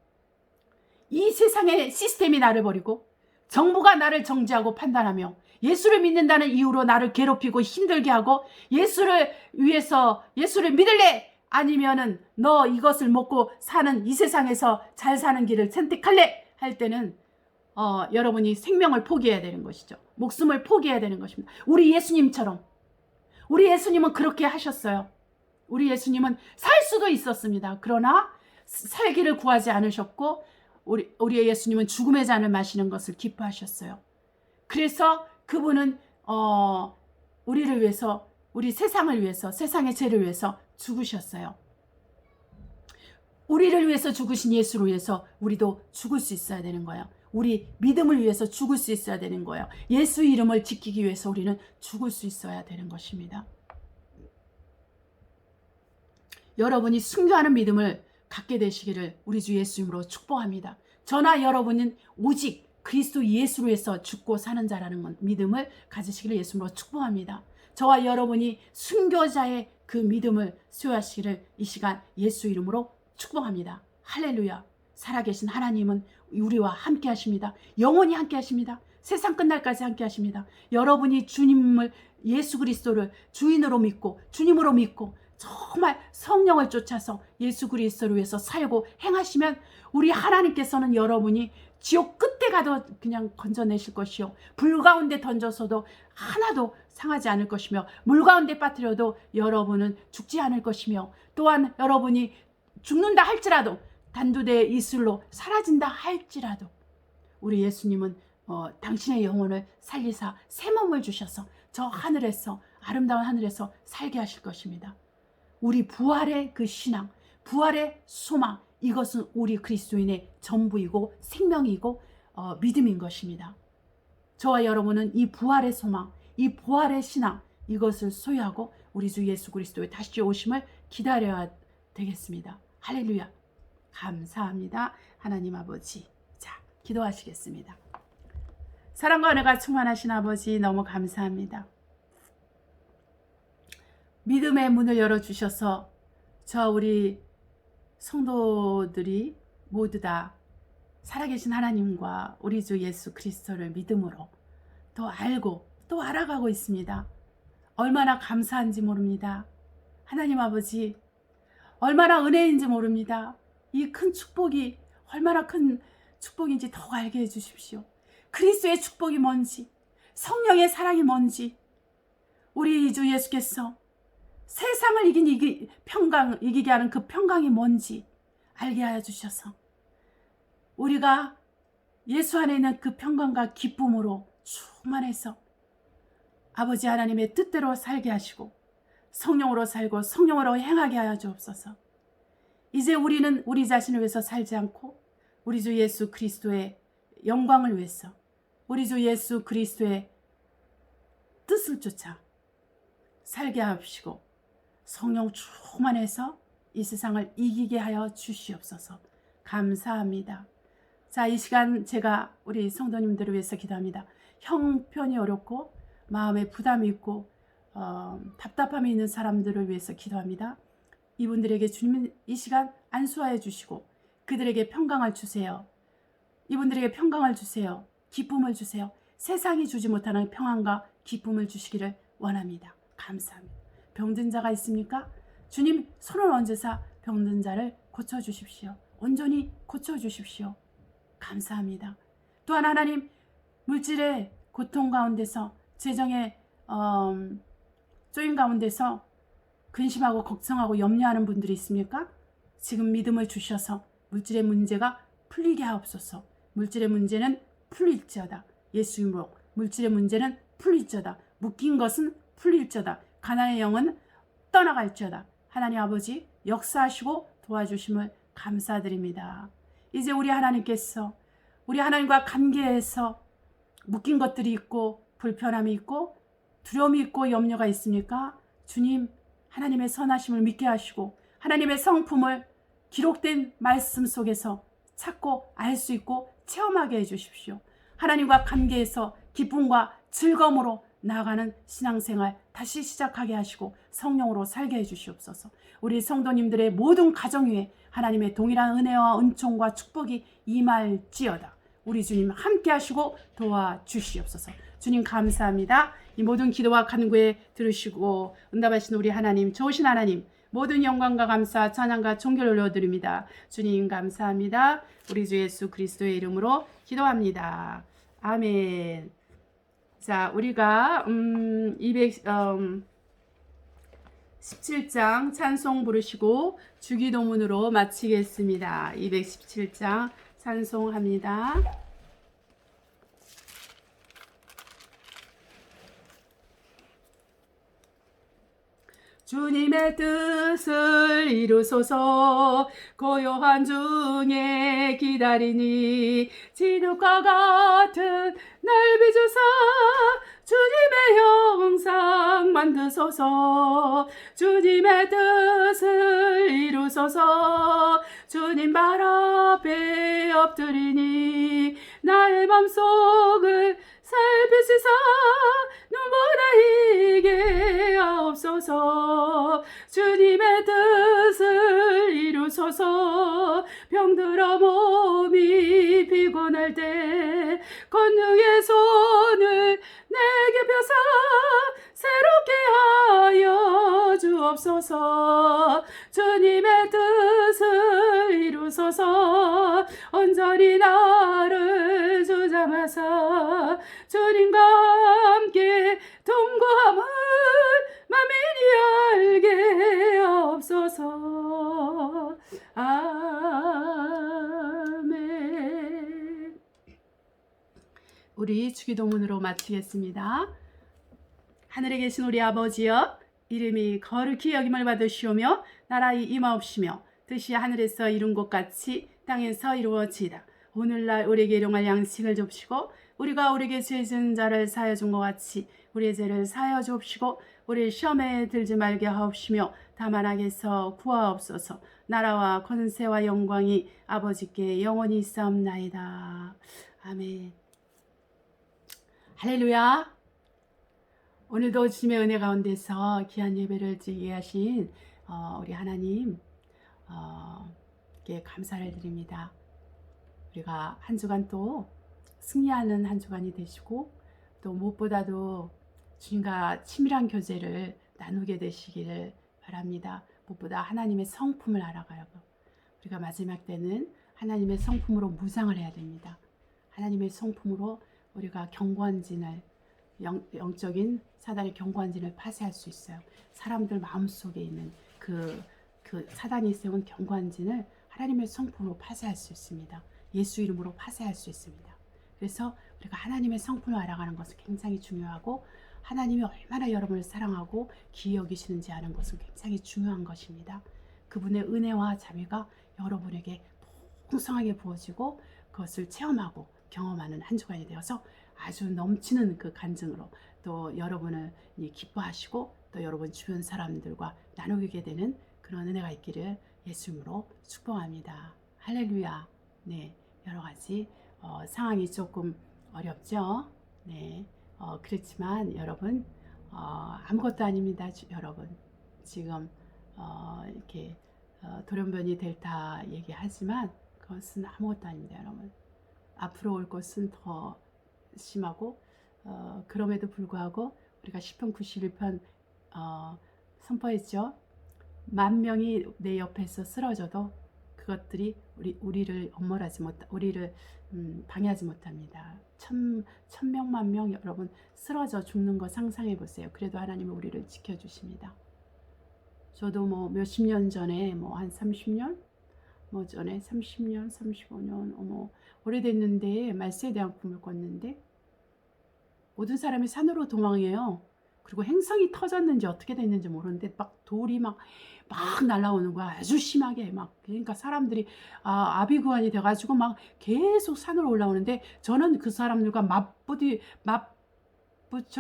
이 세상의 시스템이 나를 버리고 정부가 나를 정죄하고 판단하며 예수를 믿는다는 이유로 나를 괴롭히고 힘들게 하고, 예수를 위해서 예수를 믿을래? 아니면은 너 이것을 먹고 사는 이 세상에서 잘 사는 길을 선택할래? 할 때는 여러분이 생명을 포기해야 되는 것이죠. 목숨을 포기해야 되는 것입니다. 우리 예수님처럼. 우리 예수님은 그렇게 하셨어요. 우리 예수님은 살 수도 있었습니다. 그러나 살기를 구하지 않으셨고, 우리 예수님은 죽음의 잔을 마시는 것을 기뻐하셨어요. 그래서 그분은 우리를 위해서, 우리 세상을 위해서, 세상의 죄를 위해서 죽으셨어요. 우리를 위해서 죽으신 예수를 위해서 우리도 죽을 수 있어야 되는 거예요. 우리 믿음을 위해서 죽을 수 있어야 되는 거예요. 예수 이름을 지키기 위해서 우리는 죽을 수 있어야 되는 것입니다. 여러분이 순교하는 믿음을 갖게 되시기를 우리 주 예수 이름으로 축복합니다. 저나 여러분은 오직 그리스도 예수로 해서 죽고 사는 자라는 믿음을 가지시기를 예수님으로 축복합니다. 저와 여러분이 순교자의 그 믿음을 수여하시기를 이 시간 예수 이름으로 축복합니다. 할렐루야. 살아계신 하나님은 우리와 함께 하십니다. 영원히 함께 하십니다. 세상 끝날까지 함께 하십니다. 여러분이 주님을, 예수 그리스도를 주인으로 믿고 주님으로 믿고 정말 성령을 쫓아서 예수 그리스도를 위해서 살고 행하시면 우리 하나님께서는 여러분이 지옥 끝에 가도 그냥 건져내실 것이요, 불 가운데 던져서도 하나도 상하지 않을 것이며, 물 가운데 빠뜨려도 여러분은 죽지 않을 것이며, 또한 여러분이 죽는다 할지라도 단두대의 이슬로 사라진다 할지라도 우리 예수님은 당신의 영혼을 살리사 새 몸을 주셔서 저 하늘에서, 아름다운 하늘에서 살게 하실 것입니다. 우리 부활의 그 신앙, 부활의 소망, 이것은 우리 그리스도인의 전부이고 생명이고 믿음인 것입니다. 저와 여러분은 이 부활의 소망, 이 부활의 신앙, 이것을 소유하고 우리 주 예수 그리스도의 다시 오심을 기다려야 되겠습니다. 할렐루야. 감사합니다. 하나님 아버지. 자, 기도하시겠습니다. 사랑과 은혜가 충만하신 아버지, 너무 감사합니다. 믿음의 문을 열어주셔서 우리 성도들이 모두 다 살아계신 하나님과 우리 주 예수 그리스도를 믿음으로 더 알고 또 알아가고 있습니다. 얼마나 감사한지 모릅니다. 하나님 아버지, 얼마나 은혜인지 모릅니다. 이 큰 축복이 얼마나 큰 축복인지 더 알게 해주십시오. 그리스도의 축복이 뭔지, 성령의 사랑이 뭔지, 우리 주 예수께서 세상을 이기게 하는 그 평강이 뭔지 알게 하여 주셔서 우리가 예수 안에 있는 그 평강과 기쁨으로 충만해서 아버지 하나님의 뜻대로 살게 하시고 성령으로 살고 성령으로 행하게 하여 주옵소서. 이제 우리는 우리 자신을 위해서 살지 않고 우리 주 예수 그리스도의 영광을 위해서 우리 주 예수 그리스도의 뜻을 쫓아 살게 하옵시고 성령 충만해서 이 세상을 이기게 하여 주시옵소서. 감사합니다. 자, 이 시간 제가 우리 성도님들을 위해서 기도합니다. 형편이 어렵고 마음에 부담이 있고 답답함이 있는 사람들을 위해서 기도합니다. 이분들에게 주님은 이 시간 안수하여 주시고 그들에게 평강을 주세요. 이분들에게 평강을 주세요. 기쁨을 주세요. 세상이 주지 못하는 평안과 기쁨을 주시기를 원합니다. 감사합니다. 병든 자가 있습니까? 주님 손을 얹으사 병든 자를 고쳐주십시오. 온전히 고쳐주십시오. 감사합니다. 또한 하나님, 물질의 고통 가운데서 재정의 쪼임 가운데서 근심하고 걱정하고 염려하는 분들이 있습니까? 지금 믿음을 주셔서 물질의 문제가 풀리게 하옵소서. 물질의 문제는 풀릴지어다. 예수 이름으로 물질의 문제는 풀릴지어다. 묶인 것은 풀릴지어다. 가난의 영은 떠나갈지어다. 하나님 아버지 역사하시고 도와주심을 감사드립니다. 이제 우리 하나님께서 우리 하나님과 관계에서 묶인 것들이 있고 불편함이 있고 두려움이 있고 염려가 있습니까? 주님, 하나님의 선하심을 믿게 하시고 하나님의 성품을 기록된 말씀 속에서 찾고 알 수 있고 체험하게 해주십시오. 하나님과 관계에서 기쁨과 즐거움으로 나아가는 신앙생활 다시 시작하게 하시고 성령으로 살게 해주시옵소서. 우리 성도님들의 모든 가정 위에 하나님의 동일한 은혜와 은총과 축복이 임할지어다. 우리 주님 함께 하시고 도와주시옵소서. 주님 감사합니다. 이 모든 기도와 간구에 들으시고 응답하신 우리 하나님, 좋으신 하나님, 모든 영광과 감사, 찬양과 존귀를 올려드립니다. 주님 감사합니다. 우리 주 예수 그리스도의 이름으로 기도합니다. 아멘. 자, 우리가 217장 찬송 부르시고 주기도문으로 마치겠습니다. 217장 찬송합니다. 주님의 뜻을 이루소서. 고요한 중에 기다리니 진흙과 같은 날 빚으사 주님의 형상 만드소서. 주님의 뜻을 이루소서. 주님 발 앞에 엎드리니 나의 맘속을 살피시사 눈보라이게 하옵소서. 주님의 뜻을 이루소서. 병들어 몸이 피곤할 때 권능의 손을 내게 펴사 새롭게 하여 주옵소서. 주님의 뜻을 이루소서. 온전히 나를 주장하사 주님과 함께 동거함을 만민이 알게 하옵소서. 아멘. 우리 주기도문으로 마치겠습니다. 하늘에 계신 우리 아버지여, 이름이 거룩히 여김을 받으시오며 나라의 임하옵시며 뜻이 하늘에서 이룬 것 같이 땅에서 이루어지이다. 오늘날 우리에게 일용할 양식을 줍시고 우리가 우리에게 죄 지은 자를 사하여 준 것 같이 우리의 죄를 사하여 주옵시고 우리 시험에 들지 말게 하옵시며 다만 악에서 구하옵소서. 나라와 권세와 영광이 아버지께 영원히 있사옵나이다. 아멘. 할렐루야. 오늘도 주님의 은혜 가운데서 귀한 예배를 드리게 하신 우리 하나님께 감사를 드립니다. 우리가 한 주간 또 승리하는 한 주간이 되시고 또 무엇보다도 주님과 친밀한 교제를 나누게 되시기를 바랍니다. 무엇보다 하나님의 성품을 알아가고 우리가 마지막 때는 하나님의 성품으로 무장을 해야 됩니다. 하나님의 성품으로 우리가 경관진을 영적인 사단의 경관진을 파쇄할 수 있어요. 사람들 마음속에 있는 그 사단이 세운 경관진을 하나님의 성품으로 파쇄할 수 있습니다. 예수 이름으로 파쇄할 수 있습니다. 그래서 우리가 하나님의 성품을 알아가는 것은 굉장히 중요하고 하나님이 얼마나 여러분을 사랑하고 귀히 여기시는지 아는 것은 굉장히 중요한 것입니다. 그분의 은혜와 자비가 여러분에게 풍성하게 부어지고 그것을 체험하고 경험하는 한 주간이 되어서 아주 넘치는 그 간증으로 또 여러분을 기뻐하시고 또 여러분 주변 사람들과 나누게 되는 그런 은혜가 있기를 예수님으로 축복합니다. 할렐루야. 네, 여러 가지 상황이 조금 어렵죠. 네, 그렇지만 여러분 아무것도 아닙니다. 여러분 지금 이렇게 돌연변이 델타 얘기하지만 그것은 아무것도 아닙니다. 여러분 앞으로 올 것은 더 심하고 그럼에도 불구하고 우리가 시편 91편 선포했죠. 10,000명이 내 옆에서 쓰러져도 그것들이 우리를 엄몰하지 못, 우리를 방해하지 못합니다. 1,000명, 10,000명 여러분 쓰러져 죽는 거 상상해 보세요. 그래도 하나님은 우리를 지켜주십니다. 저도 뭐 몇십 년 전에 뭐 한 30년 뭐 전에 30년, 35년 오래됐는데 말세에 대한 꿈을 꿨는데 모든 사람이 산으로 도망해요. 그리고 행성이 터졌는지 어떻게 됐는지 모르는데 막 돌이 막 날아오는 거야. 아주 심하게 막. 그러니까 사람들이 아비규환이 돼가지고 막 계속 산으로 올라오는데 저는 그 사람들과 맞붙여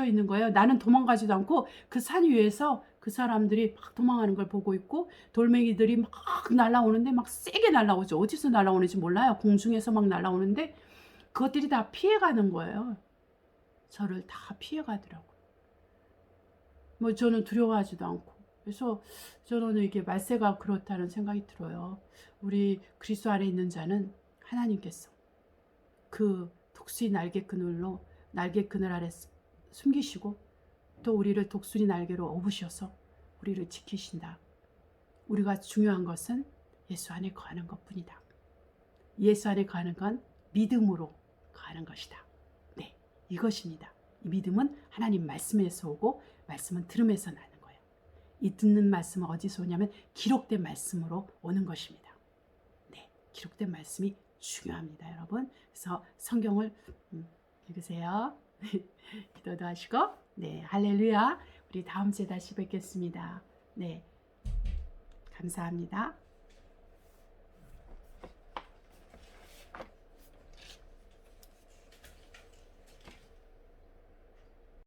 있는 거예요. 나는 도망가지도 않고 그 산 위에서 그 사람들이 막 도망가는 걸 보고 있고 돌멩이들이 막 날아오는데 막 세게 날아오죠. 어디서 날아오는지 몰라요. 공중에서 막 날아오는데 그것들이 다 피해가는 거예요. 저를 다 피해가더라고요. 뭐 저는 두려워하지도 않고. 그래서 저는 이게 말세가 그렇다는 생각이 들어요. 우리 그리스도 안에 있는 자는 하나님께서 그 독수리 날개 그늘로 날개 그늘 아래 숨기시고 또 우리를 독수리 날개로 업으셔서 우리를 지키신다. 우리가 중요한 것은 예수 안에 거하는 것뿐이다. 예수 안에 거하는 건 믿음으로 거하는 것이다. 네, 이것입니다. 이 믿음은 하나님 말씀에서 오고 말씀은 들음에서 나는 거예요. 이 듣는 말씀은 어디서 오냐면 기록된 말씀으로 오는 것입니다. 네, 기록된 말씀이 중요합니다, 여러분. 그래서 성경을 읽으세요. 기도도 하시고, 네, 할렐루야. 우리 다음 주에 다시 뵙겠습니다. 네, 감사합니다.